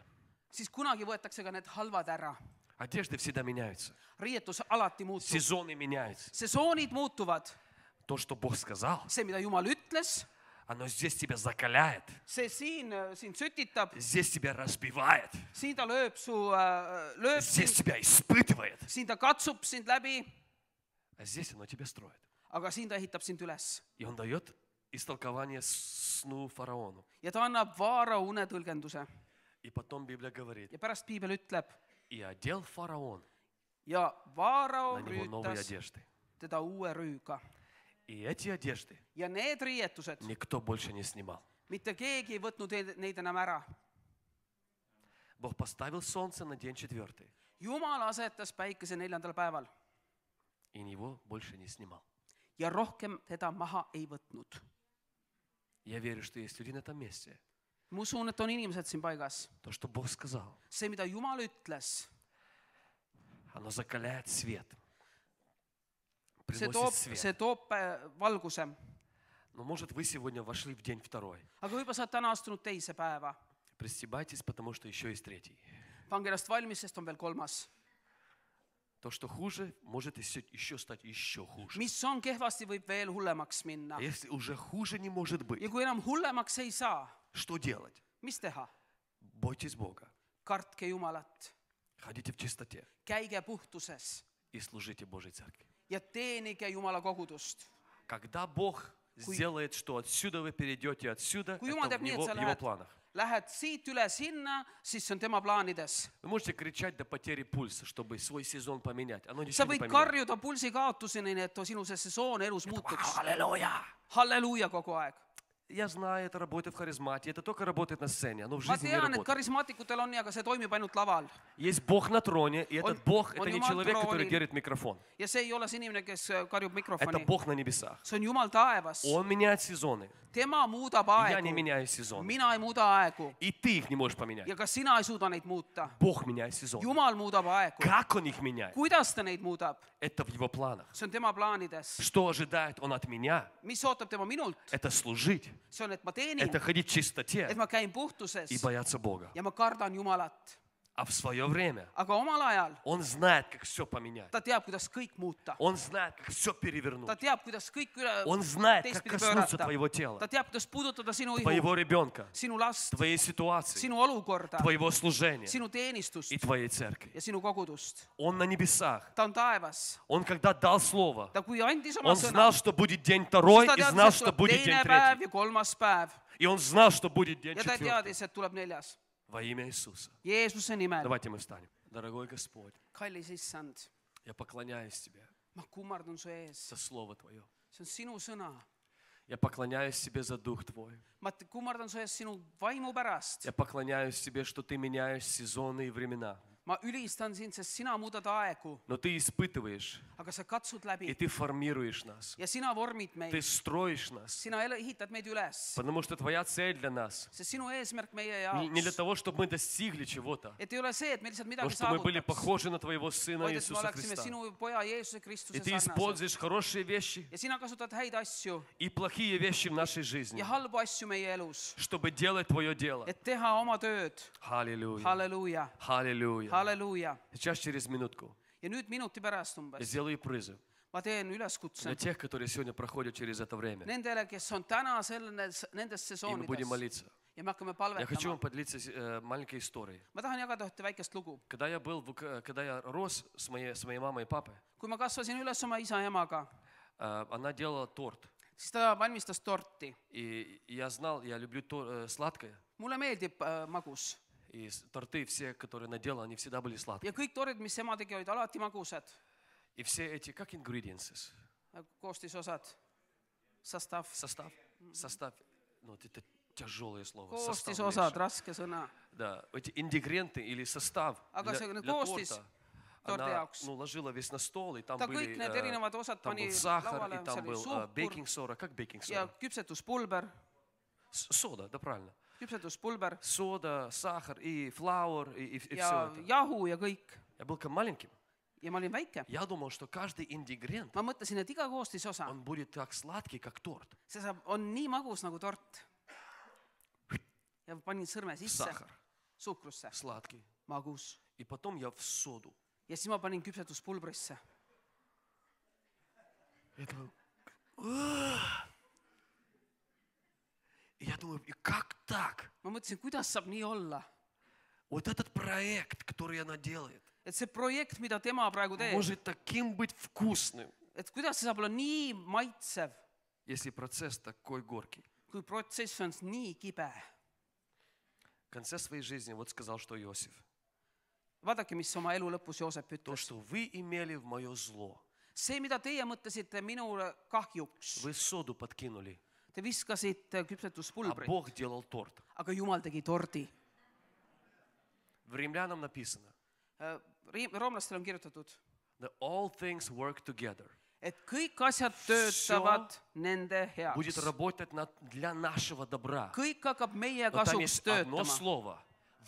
siis kunagi võetakse ka need halvad ära. Одежды всегда меняются. Riietus alati muutub. Сезоны меняются. Sesoonid muutuvad. То, что Бог сказал, See, mida Jumal ütles, оно здесь тебя закаляет, see sind sütitab, здесь тебя разбивает, siin ta lööb здесь sind, тебя испытывает, siin ta katsub sind läbi, а здесь оно тебя строит. aga siin ta ehitab sind üles. И он дает истолкование сну фараону. Ja ta annab Vaaro unetõlgenduse. И потом Библия говорит, Ja pärast piibel ütleb, и одел фараон ja Vaaro на него новые rüütas одежды. teda uue rüüga. И эти одежды Ja need riietused, никто больше не снимал. mitte keegi ei võtnud neid enam ära. Бог поставил солнце на день 4, Jumal asetas päikese 4. päeval и его больше не снимал. ja rohkem teda maha ei võtnud. Я верю, что есть люди на этом месте. Ma usun, et on inimesed siin paigas. То, что Бог сказал, See, mida Jumal ütles, оно закаляет свет, see приносит свет. toob valguse. Но может вы сегодня вошли в день 2. Aga võib-olla sa oled täna astunud teise päeva. Пристебайтесь, потому что еще есть 3. Pange ennast valmis, sest on veel 3. То, что хуже, может еще стать еще хуже. Mis on kehvasti, võib veel hullemaks minna. А если уже хуже не может быть, Ja kui enam hullemaks ei saa, что делать? mis teha? Бойтесь Бога, Kartke Jumalat, ходите в чистоте käige puhtuses и служите Божьей церкви. ja teenige Jumala kogudust. Когда Бог сделает, что отсюда вы перейдете отсюда, Kui Jumal это teeb в nii, et sa его планах. lähed siit üle sinna, siis see on tema plaanides. Вы можете кричать до потери пульса, чтобы свой сезон поменять. Оно Sa ничего не võid поменяет. karjuda pulsi kaotuseni, et sinu see sesoon elus muutuks. Аллилуйя! Halleluuja kogu aeg. Я знаю, это работает в харизмате, это только работает на сцене, оно в ma жизни не tean, et работает. karismaatikutel on, aga see toimib ainult laval. Есть Бог на троне, и этот Бог, он это не Jumal человек, который троonil. держит микрофон. Ja see ei ole see inimene, kes karjub Это mikrofoni. Бог на небесах. See on Jumal taevas. Он меняет сезоны. Tema muudab Я не aegu. меняю сезоны. Mina ei muuda aegu. И ты их не можешь поменять. Ja ka sina ei suuda neid muuta. Бог меняет сезоны. Jumal muudab aegu. Как Он их меняет? Kuidas ta neid muudab? Это в Его планах. See on tema plaanides. Что ожидает Он от меня? Mis ootab tema minult? Это служить. See on, et ma teenin, Это ходить в чистоте et ma käin puhtuses и бояться Бога. ja ma kardan Jumalat. А в свое время Aga omal ajal Он знает, как все поменять. ta teab, kuidas kõik muuta. Он знает, как все перевернуть. Ta teab, kuidas kõik Он знает, как teistpidi коснуться pöörata. твоего тела, Ta teab, kuidas puudutada sinu ihu, твоего ребенка, sinu last, твоей ситуации, sinu olukorda, твоего служения sinu teenistust и твоей церкви. ja sinu kogudust. Он на небесах. Ta on taevas. Он когда дал слово, Ta kui andis oma он sõna, знал, что будет день второй, ta и teadis, знал, et что tuleb будет день teine третий. päev ja kolmas päev. И он знал, что будет день Ja ta четвертый. teadis, et tuleb neljas. Во имя Иисуса. Jeesuse nimel. Давайте мы встанем. Дорогой Господь, Kallis issand, я поклоняюсь Тебе ma kummardun su ees. за Слово Твое. See on sinu sõna. Я поклоняюсь Тебе за Дух Твой. Ma kummardan su ees sinu vaimu pärast. Я поклоняюсь Тебе, что Ты меняешь сезоны и времена. Ma ülistan sind, sest sina muudad aegu, Но Ты испытываешь, aga sa katsud и läbi Ты формируешь нас. ja sina vormid Ты meid. строишь нас. Sina ehitad meid üles, Потому что Твоя цель для нас sest sinu eesmärk meie не для jaoks, того, чтобы мы достигли чего-то, et ei ole see, et me lihtsalt но midagi чтобы мы были saavutaks, похожи на Твоего Сына vaid et me Иисуса oleksime Христа. sinu poja Jeesuse И Kristuse Ты sarnased. используешь хорошие вещи Ja sina kasutad häid asju и плохие вещи в нашей жизни, ja halbu asju meie elus, чтобы делать Твое дело. et teha oma tööd. Аллилуйя. Halleluuja, Аллилуйя. halleluuja. Сейчас через minutku Ja nüüd minuti pärast я umbes сделаю призыв ma teen для üleskutse тех, которые сегодня проходят через это время. nendele, kes on täna nendest И мы будем sesoonides молиться. ja me hakkame Я хочу вам palvetama. поделиться маленькой историей. Ma tahan jagada ühte väikest lugu. Когда я рос с моей мамой и папой, Kui ma kasvasin üles oma isa ja emaga, она делала торт. siis ta valmistas torti. И я знал, я люблю сладкое. Mulle meeldib magus. И торты все, которые она делала, они всегда были сладкие. Ja kõik tordid, mis ema tegi, olid alati magusad. И все эти, как ingredients, Koostisosad. Sastav. состав, ну вот это тяжелое слово. Koostisosad, raske sõna. Да, эти ингредиенты или состав Aga see для koostis торта, torti она jaoks. ложила весь на стол, и там Ta были, kõik need erinevad osad там pani был сахар, lauale, и там seal oli был suhkur бейкинг-сода. Как ja бейкинг-сода? küpsetuspulber. Сода, да, правильно. Küpsetuspulber Сода, сахар и флаур, и все ja это. jahu ja kõik. Я был как маленьким. Ja ma olin väike. Я думал, что каждый ингредиент, Ma mõtlesin, et iga koostisosa, он будет так сладкий, как торт. see on nii magus nagu tort. Ja panin sõrme sisse Сахар suhkrusse. сладкий. Magus. И потом я в соду. Ja siis ma panin küpsetuspulbrisse. Я думаю, и я думаю, и как так? Ma mõtlesin, kuidas saab nii olla. Вот этот проект, который она делает, Et see projekt, mida tema praegu teeb, может таким быть вкусным, et kuidas see saab olla nii maitsev, если процесс такой горький. kui protsess on nii kibe. В конце своей жизни вот сказал, что Иосиф, Vaadake, mis oma elu lõpus Joosep то, ütles. что вы имели в мое зло, See, mida teie mõtlesite minule kahjuks, вы соду подкинули, te viskasite а küpsetuspulbrit, Бог делал торт. aga Jumal tegi tordi. В Римлянам написано, Roomlastel on kirjutatud, that all things work together. et kõik asjad töötavad nende Будет heaks. работать для нашего добра. Kõik hakkab meie Но там kasuks есть одно töötama. слово.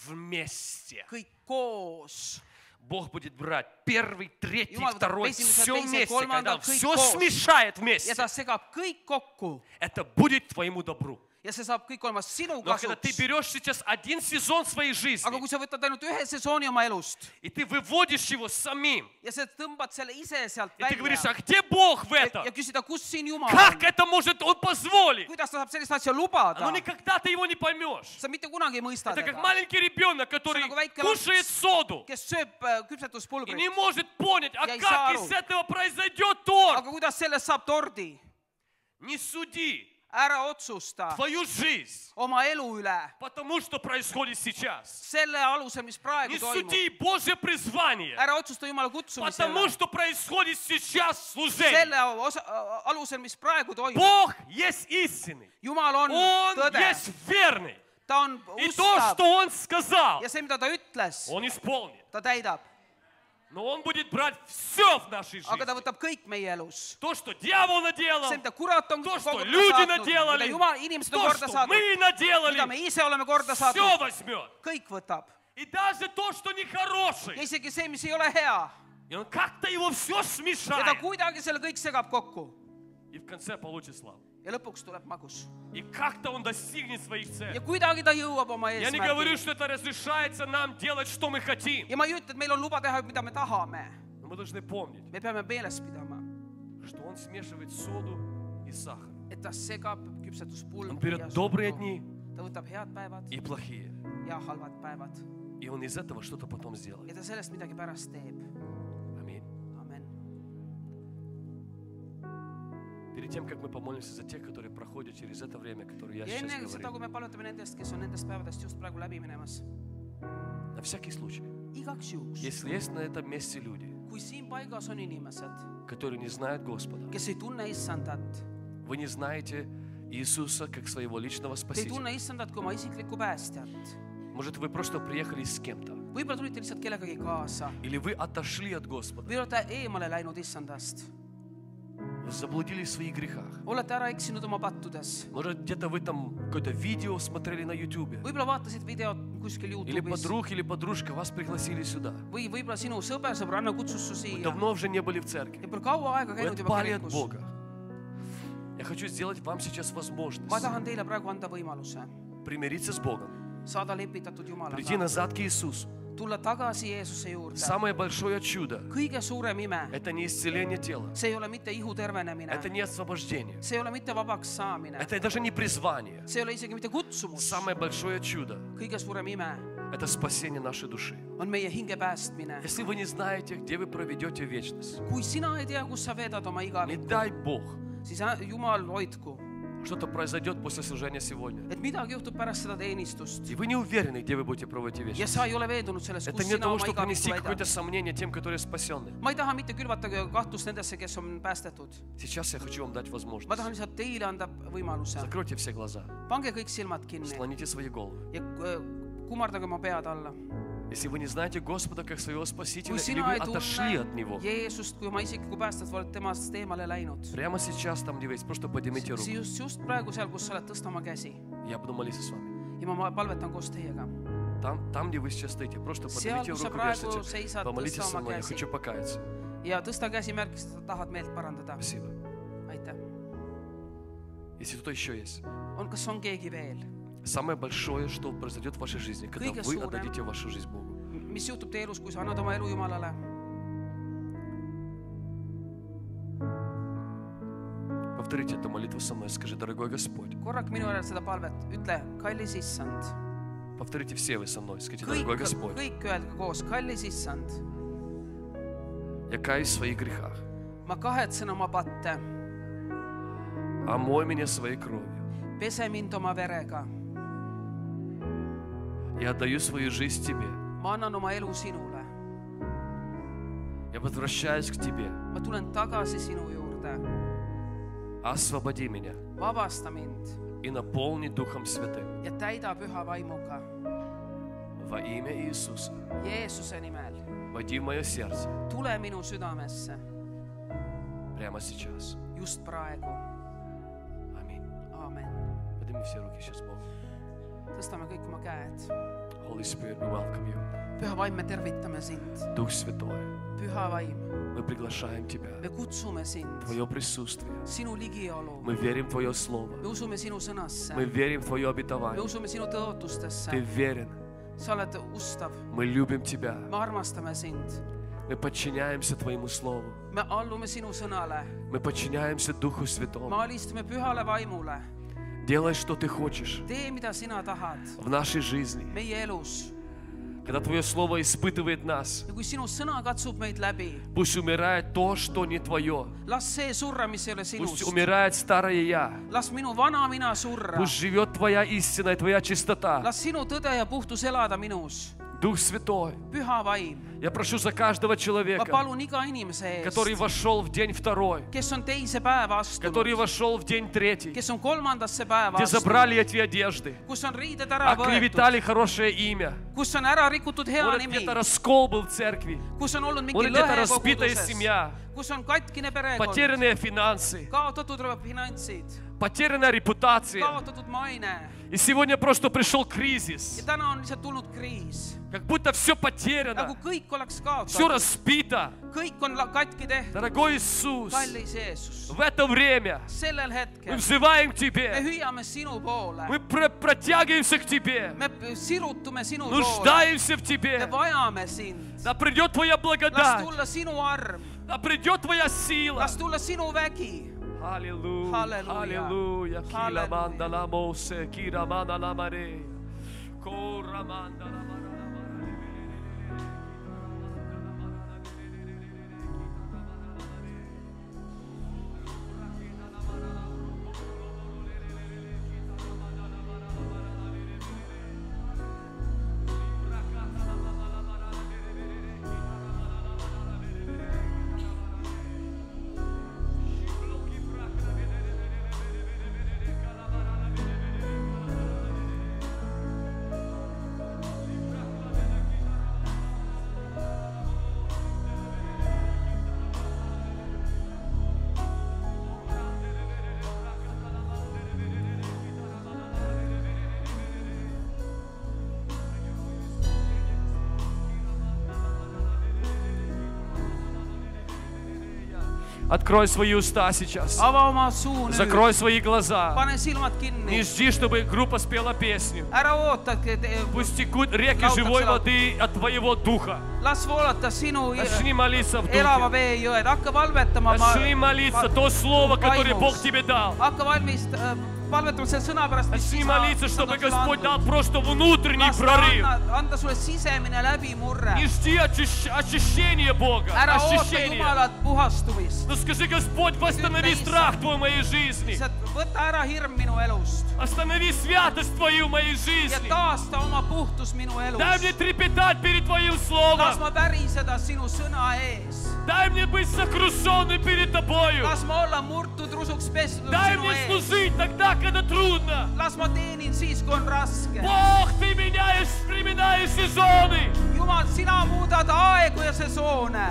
Вместе. Kõik koos. Бог будет брать первый, третий, Jumal võtab второй, esimese, все teise, вместе, когда kolmanda, kõik все koos. смешает Ja вместе. ta segab kõik kokku. Это будет твоему добру. Ja see saab kõik olema sinu Но когда ты kasuks. берешь сейчас один сезон своей Aga жизни, kui sa võtad ainult ühe sesooni oma elust и ты выводишь его самим, ja sa tõmbad selle ise sealt и ты говоришь, välja а где Бог в этом? ja küsida, kus siin Jumal Как on, это может Он позволить? kuidas ta saab sellist asja lubada, Но никогда ты его не поймешь. sa mitte kunagi ei mõista Это как teda, маленький ребенок, который nagu väike кушает соду kes sööb и küpsetuspulbrit, не может понять, а Я и как саару. из этого произойдет торт. aga kuidas sellest saab tordi. Не суди, ära otsusta твою жизнь, oma elu üle потому что происходит сейчас. selle alusel, mis praegu Не toimub. суди Божье призвание, Ära otsusta Jumala kutsumise потому üle что происходит сейчас служение. selle alusel, mis praegu toimub. Бог есть истинный. Jumal on Он tõde, есть верный. ta on И то, ustav что Он сказал, ja see, mida ta ütles, Он исполнит. ta täidab. Но Он будет брать все в нашей Aga ta жизни. võtab kõik meie elus. То, что дьявол наделал, See, mida kurat on то, что korda люди saatnud, наделали, mida Jumal, inimesed on то, korda что мы saatnud, наделали, mida me ise oleme korda все saatnud, возьмет. kõik võtab. И даже то, что Ja нехороший, isegi see, mis ei ole hea. и Он как-то его все Ja ta смешает. kuidagi selle kõik segab kokku. И в конце получит славу. Ja lõpuks tuleb magus. И как-то он достигнет своих Ja целей. kuidagi ta jõuab oma Я не говорю, eesmärgini. что это разрешается нам делать, что мы хотим. Ja ma ei ütle, et meil on luba teha, mida me tahame. Но мы должны помнить, Me peame meeles pidama, что Он смешивает соду и сахар. et ta segab küpsetuspulbri Он берет ja добрые suhkru. дни Ta võtab head päevad и плохие. ja halvad päevad. И Он из этого что-то потом сделает. Ja ta sellest midagi pärast teeb. Аминь. Amen. Перед тем, как мы помолимся за тех, которые проходят через это время, которое я Ja enne сейчас seda, говорю, kui me palvetame nendest, kes on nendest päevadest just praegu läbi minemas, на всякий случай, igaks juhuks, если есть на этом месте люди, kui siin paigas on inimesed, которые не знают Господа, kes ei tunne issandat, вы не знаете Иисуса как своего личного te ei Спасителя. tunne issandat kui oma isiklikku päästjat. Может, вы просто приехали с кем-то, Võib-olla tulite lihtsalt kellegagi kaasa или вы отошли от Господа, või olete eemale läinud issandast. вы заблудились в своих грехах. Olete ära eksinud oma pattudes. Может, где-то вы там какое-то видео смотрели на Ютубе, Võib-olla vaatasid videot kuskil или YouTube'is подруг или подружка вас пригласили сюда. või võib-olla sinu sõber, sõbranna kutsus su Вы siia давно уже не были в церкви. ja pole kaua aega Вы käinud juba отпали от kirikus. Бога. Я хочу сделать вам сейчас возможность Ma tahan teile praegu anda võimaluse примириться с Богом, saada lepitatud прийти Jumalaga, назад к Иисусу. tulla tagasi Jeesuse juurde. Самое большое чудо Kõige suurem ime, – это не исцеление тела, see ei ole mitte ihu tervenemine, это не освобождение, see ei ole mitte vabaks saamine, это даже не призвание. see ei ole isegi mitte kutsumus. Самое большое чудо Kõige suurem ime – это спасение нашей души. on meie hinge päästmine. Если вы не знаете, где вы проведете вечность, Kui sina ei tea, kus sa veedad oma не igavikku, дай Бог, siis Jumal hoidku, что-то произойдет после служения сегодня, et midagi juhtub pärast seda teenistust и вы не уверены, где вы будете проводить ja вечность. sa ei ole veendunud selles, Это kus не для sina того, oma чтобы принести igavikku какое-то veedad. сомнение тем, которые спасенны. Ma ei taha mitte külvata kahtlust nendesse, kes on päästetud. Сейчас я хочу вам дать Ma возможность. tahan lihtsalt teile anda võimaluse. Закройте все глаза, Pange kõik silmad kinni склоните свои головы. ja kummardage oma pead alla. Если вы не знаете Господа как своего Спасителя, Kui или sina вы ei отошли от Него, tunne Jeesust kui oma isiklikku päästet, oled temast eemale läinud. прямо сейчас, там, где вы есть, просто поднимите руку. Just praegu seal, kus sa oled, tõsta oma käsi. Я буду молиться с вами. Ja ma palvetan koos teiega. Там, где вы сейчас стоите, просто Seal, поднимите kus sa руку, praegu вешайте. seisad, Помолитесь tõsta со oma мной, я käsi. хочу покаяться. Ja tõsta käsi märkis, et sa tahad meelt parandada. Спасибо. Aitäh. Если кто еще есть. Kas on keegi veel? Самое большое, что произойдет в вашей жизни, когда Kõige вы suurem. отдадите вашу жизнь Богу. Mis juhtub teie elus, kui sa annad oma elu Jumalale? Повторите эту молитву со мной. Скажи, дорогой Господь. Korrak minu järel seda palvet. Ütle, kallis issand. Повторите все вы со мной. Скажите, дорогой Господь. Kõik öelge koos, kallis issand. Я каюсь в своих грехах. Ma kahetsen oma patte. Омой меня своей кровью. Pese mind oma verega. Я отдаю свою жизнь Тебе. Ma annan oma elu sinule. Я возвращаюсь к Тебе. Ma tulen tagasi sinu juurde. Освободи меня Vabasta mind и наполни Духом Святым. ja täida püha vaimuga. Во имя Иисуса. Jeesuse nimel. Войди в мое сердце Tule minu südamesse. прямо сейчас. Just praegu. Аминь. Aamen. Подними все руки сейчас, Бог. Tõstame kõik oma käed. Holy Spirit, we welcome you. Püha vaim, me tervitame sind. Дух Святой, Püha vaim, мы приглашаем Тебя. me kutsume sind. Твое присутствие. Sinu ligiolu. Мы верим в Твое Слово. Me usume sinu sõnasse. Мы верим в Твое Me обетование. usume sinu Ты tõotustesse. верен. Sa oled ustav. Мы любим Тебя. Me armastame sind. Мы подчиняемся Твоему Слову. Me allume sinu sõnale. Мы подчиняемся Духу Me Святому. alistume pühale vaimule. Делай, что Ты хочешь Tee, mida sina tahad в нашей жизни. meie elus. Когда Твое Слово испытывает нас, ja kui sinu sõna katsub meid läbi, пусть умирает то, что не Твое. las see surra, mis ei ole Пусть sinust. умирает старое Я. Las minu vana mina surra. Пусть живет Твоя истина и Твоя чистота. Las sinu tõde ja puhtus elada minus. Дух Святой, Püha vaim. я прошу за каждого Ma человека, palun iga inimese который eest, вошел в день второй, kes on teise päeva который astunud, вошел в день третий, kes on kolmandasse päeva где astunud, забрали эти одежды, kus on riided ära võetud, оклеветали хорошее имя. kus on ära rikutud hea Может, nimi, где-то раскол был в церкви, kus on olnud mingi может, где-то lõhe разбитая koguduses, семья, kus on katkine perekond, потерянные финансы, kaotatud finantsid, потерянная репутация. kaotatud maine. И сегодня просто пришел Ja кризис. täna on lihtsalt tulnud kriis. Как будто все Nagu потеряно, kõik oleks все kaotatud. разбито. Kõik on katki tehtud. Дорогой Иисус, Kallis Jeesus, в это время sellel мы hetkel взываем к me Тебе, hüüame sinu poole. мы протягиваемся к Тебе, Me sirutume sinu poole. нуждаемся в Me Тебе. vajame sind. Да придет Твоя Las благодать, tulla sinu arm. да придет Твоя сила. Las tulla sinu vägi. Аллилуйя, Halleluuja. аллилуйя, кира Halleluja. манда ла мосе, кира манда ла маре, кора манда ла маре. Открой свои уста сейчас. Ava oma suu nüüd. Закрой свои глаза. Pane silmad Не kinni. жди, чтобы группа спела песню. Ära oota, Пусть текут реки Laultakse живой laulu. воды от Твоего Духа. las voolata sinu Начни молиться в elava Духе. veejõed. Hakka valvetama. Начни молиться то слово, которое Бог тебе дал. Hakka valmis palvetama selle sõna pärast, mis Начни isa молиться, on чтобы sulle Господь дал andnud. просто внутренний Las ta прорыв. anda sulle sisemine läbimurre. Не жди очищения Бога, Ära oota очищения. Jumalat puhastumist. Но скажи, Господь, восстанови страх Твой в моей жизни. Lihtsalt võta ära hirm minu elust Останови святость Твою в моей ja жизни. taasta oma puhtus minu Дай мне elus. трепетать перед Твоим Las Словом. ma päriseda sinu sõna ees. Дай мне быть сокрушенным перед Тобою. Las ma olla murtud rusuks pestud Дай sinu мне ees. служить тогда, когда трудно. Las ma teenin siis, kui on raske. Бог, Ты меняешь времена и сезоны. Jumal, sina muudad aegu ja sesoone.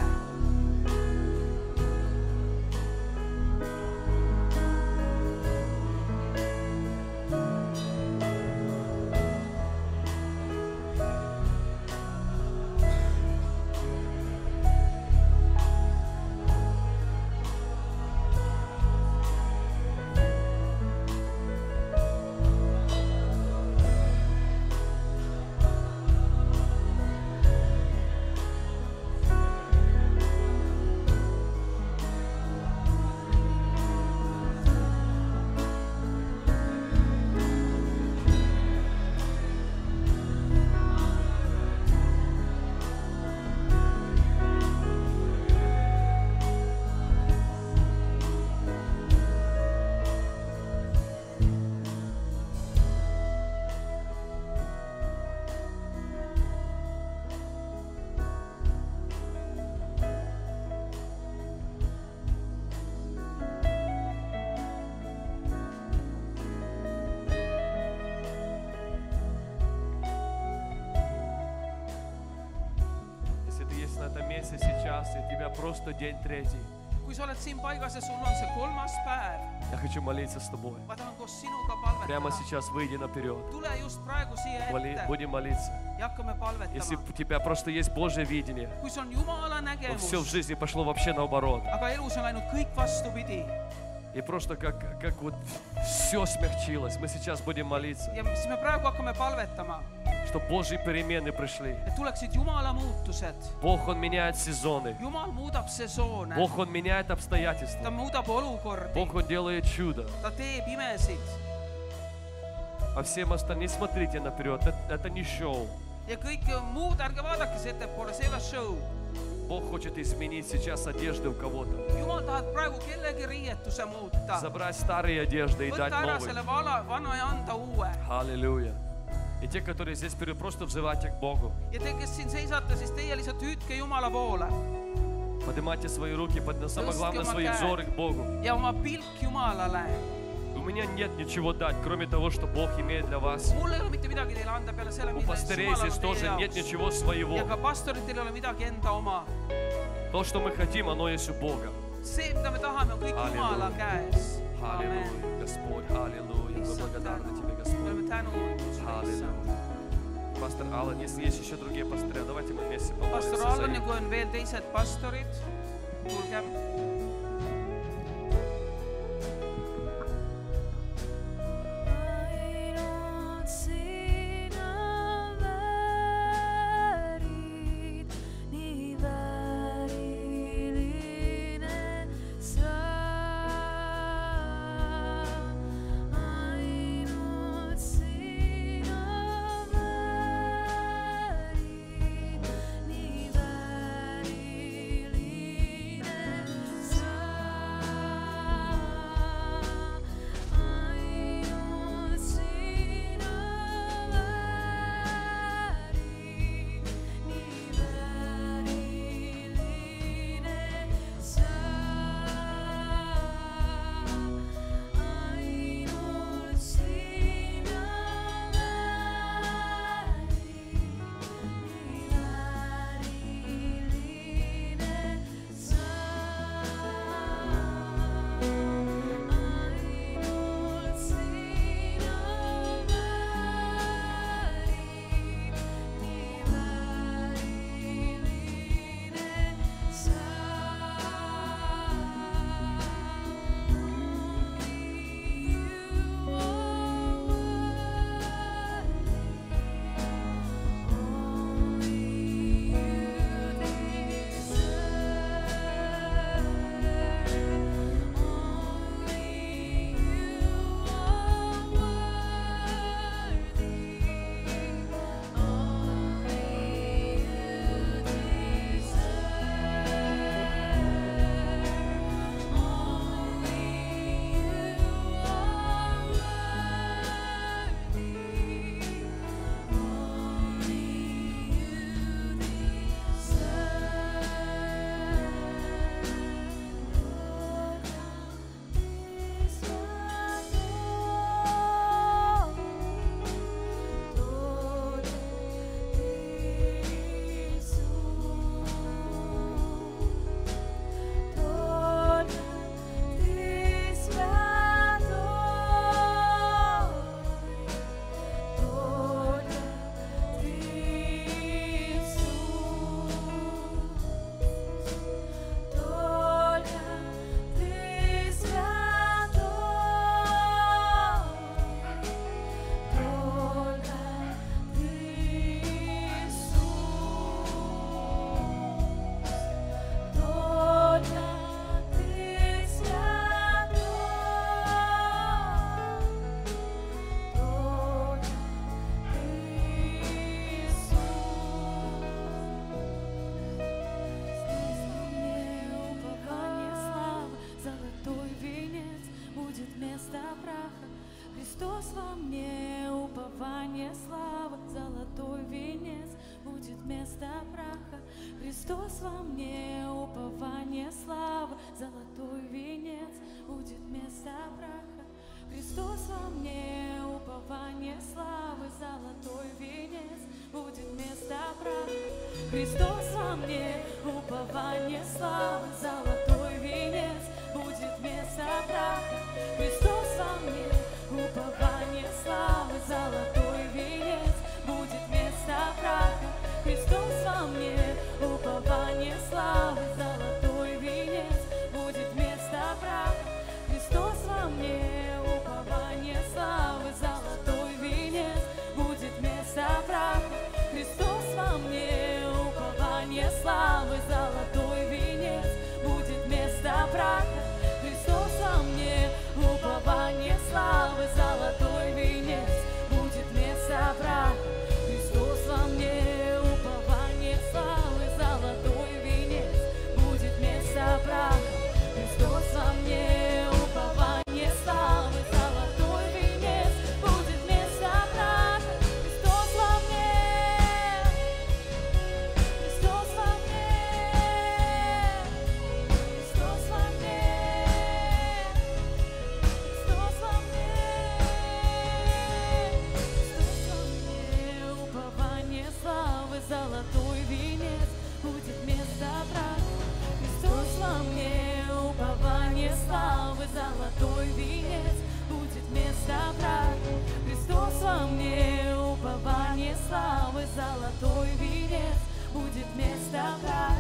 Если ты есть на этом месте сейчас, и тебя просто день третий, Kui sa oled siin paigas ja sul on see kolmas päev, я хочу молиться с тобой. ma tahan koos sinuga Прямо palvetada. сейчас выйди наперед. Tule just praegu siia ette Будем молиться. ja hakkame Если palvetama. у тебя просто есть Божье видение, Kui sul on Jumala то все в nägemus, жизни пошло вообще наоборот. aga elus on läinud kõik vastupidi И просто как вот все смягчилось. Мы сейчас будем молиться, ja siis me praegu hakkame palvetama, что Божьи перемены пришли. et tuleksid Jumala muutused. Бог, Он меняет сезоны. Jumal muudab sesoone, Бог, Он меняет ta обстоятельства. muudab olukordi, Бог, Он делает чудо. ta teeb imesid. А всем остальным не смотрите наперед. Это не шоу. ja kõik muud, ärge vaadake see ettepoole, see ei ole show. Бог хочет изменить сейчас одежды у кого-то. Jumal tahab praegu kellegi riietuse muuta. Забрать старые одежды и дать Võtta ära новые. selle vana ja anda uue. Аллилуйя. И те, которые здесь, просто взывайте к Богу. Ja te, kes siin seisate, siis teie lihtsalt hüüdke Jumala poole. Поднимайте свои руки, самое главное, свои взоры к Богу. Ja oma pilk Jumalale. У меня нет ничего дать, кроме того, что Бог имеет для вас. Mul ei ole mitte midagi teile anda peale selle, У mida пастырей Jumal здесь on тоже teie нет jaoks. ничего своего. Ja ka pastoritel ei ole midagi enda oma. То, что мы хотим, оно есть у Бога. See, mida me tahame, on kõik Jumala käes. Amen. Аллилуйя, Господь, аллилуйя. Мы благодарны Тебе, Me Господь. oleme tänulikud sulle, Issand. Аллилуйя. Пастор Аллан, если есть еще другие пастыря, давайте мы вместе Pastor помолимся за Allan ja них. kui on veel teised pastorid, tulge. Ainult sina väärid, nii vääriline sa. Ainult sina väärid, nii vääriline sa. Ainult sina väärid, nii vääriline sa. Ainult sina Христос во мне, упование, слава, золотой венец будет вместо праха. Христос во мне, упование, слава, золотой венец будет вместо праха. Христос во мне, упование, славы, золотой венец будет вместо праха. Христос во мне, упование, славы, золотой венец будет вместо праха. Христос во мне, упование, славы, золотой венец будет вместо праха. Христос во мне, упование, славы, золотой венец будет вместо праха. Христос во мне, упование, славы, золотой венец будет вместо праха. Христос во мне, упование, славы, золотой венец. золотой венец будет вместо праха. Христос во мне, упование славы, золотой венец будет вместо праха.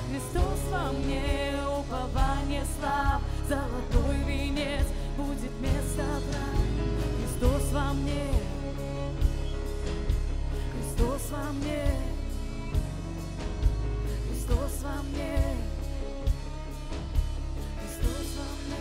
Христос во мне, упование славы, золотой венец будет вместо праха. Христос во мне, Христос во мне, Христос во мне, Христос во мне.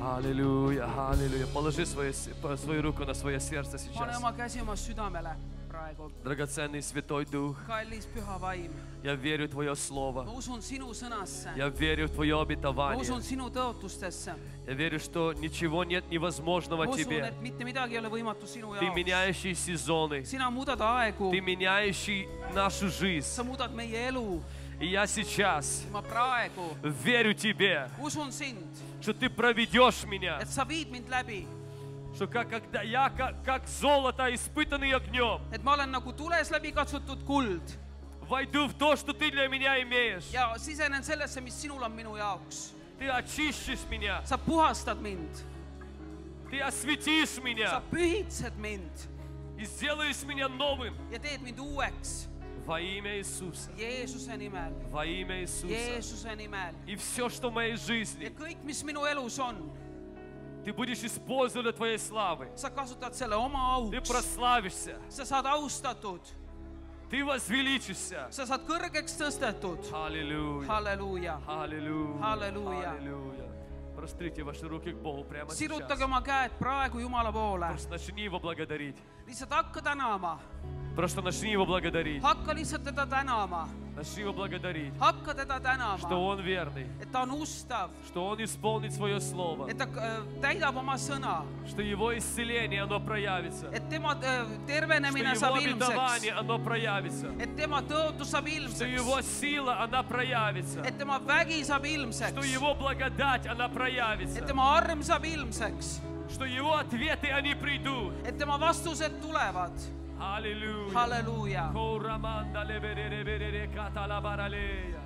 Аллилуйя, аллилуйя. Положи свою руку на свое сердце pane сейчас. oma käsi oma südamele praegu. Драгоценный Святой Дух, Kallis püha vaim, я верю в Твое ma Слово. usun sinu sõnasse, Я верю в Твое ma обетование. usun sinu tõotustesse. Я верю, что ничего нет невозможного Ma usun, Тебе. et mitte midagi ei ole võimatu sinu Ты jaoks. меняющий сезоны. Sina muudad aegu, Ты меняющий нашу жизнь. sa muudad meie elu. И я сейчас Ma praegu верю Тебе, usun sind, что Ты проведешь меня. et sa viid mind läbi, Что когда я как золото, испытанный огнем, et ma olen nagu tules läbi katsutud kuld войду в то, что Ты для меня имеешь. ja sisenen sellesse, mis sinul on minu jaoks. Ты очистишь меня. Sa puhastad mind, Ты осветишь sa меня. pühitsed mind И сделаешь меня новым. ja teed mind uueks Во имя Иисуса. Jeesuse nimel, Во имя Иисуса. Jeesuse nimel. И все, что в моей Ja жизни, kõik, mis minu elus on, Ты будешь использовать для Твоей славы. sa kasutad selle oma Ты auks, прославишься. sa saad austatud, Ты возвеличишься. sa saad kõrgeks tõstetud. Аллилуйя. Halleluuja, Аллилуйя. Halleluuja. Аллилуйя. Прострите ваши руки к Богу прямо sirutage сейчас. oma käed praegu Jumala poole, Просто начни Его благодарить. lihtsalt hakka tänama, Просто начни Его благодарить. hakka lihtsalt teda tänama, Начни Его благодарить. hakka teda Что tänama, Он верный. et ta on ustav, Что Он исполнит Свое Слово. et ta täidab oma sõna, Что Его исцеление, оно проявится. et tema Что tervenemine Его saab ilmseks, обетование, оно проявится. et tema tõotus saab Что Его ilmseks, сила, она проявится. et tema vägi saab Что ilmseks, Его благодать, она et проявится. tema arm saab ilmseks, Что Его ответы, они придут. et tema vastused tulevad. Аллилуйя. Halleluuja, Каураманда леберереберere каталабаралея.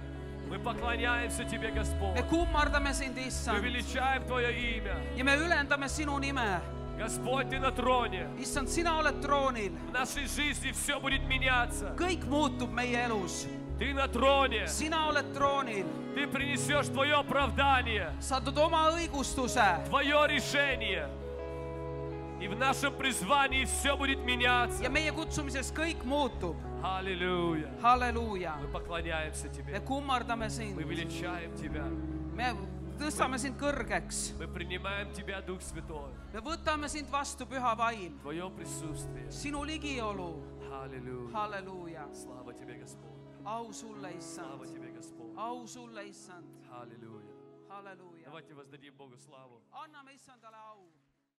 Мы поклоняемся Тебе, me Господь. kummardame sind, Мы issand, величаем Твое имя. ja me ülendame sinu nime. Господь, Ты на троне. issand, sina oled troonil, В нашей жизни все будет меняться. kõik muutub meie elus, Ты на троне. sina oled troonil, Ты принесешь Твое оправдание, sa tood oma õigustuse Твое решение. И в нашем призвании все будет меняться. ja meie kutsumises kõik muutub. Аллилуйя. Halleluuja, Мы поклоняемся me Тебе. kummardame Мы sind, величаем Тебя. me tõstame sind kõrgeks, Мы принимаем Тебя, Дух Святой. me võtame sind vastu, püha vaim, Твое присутствие. sinu ligiolu. Аллилуйя. Halleluuja, Слава Тебе, Господь. au sulle, Слава issand, Тебе, Господь. au sulle, issand. Аллилуйя. Halleluuja, Давайте воздадим Богу славу. anname issandale au.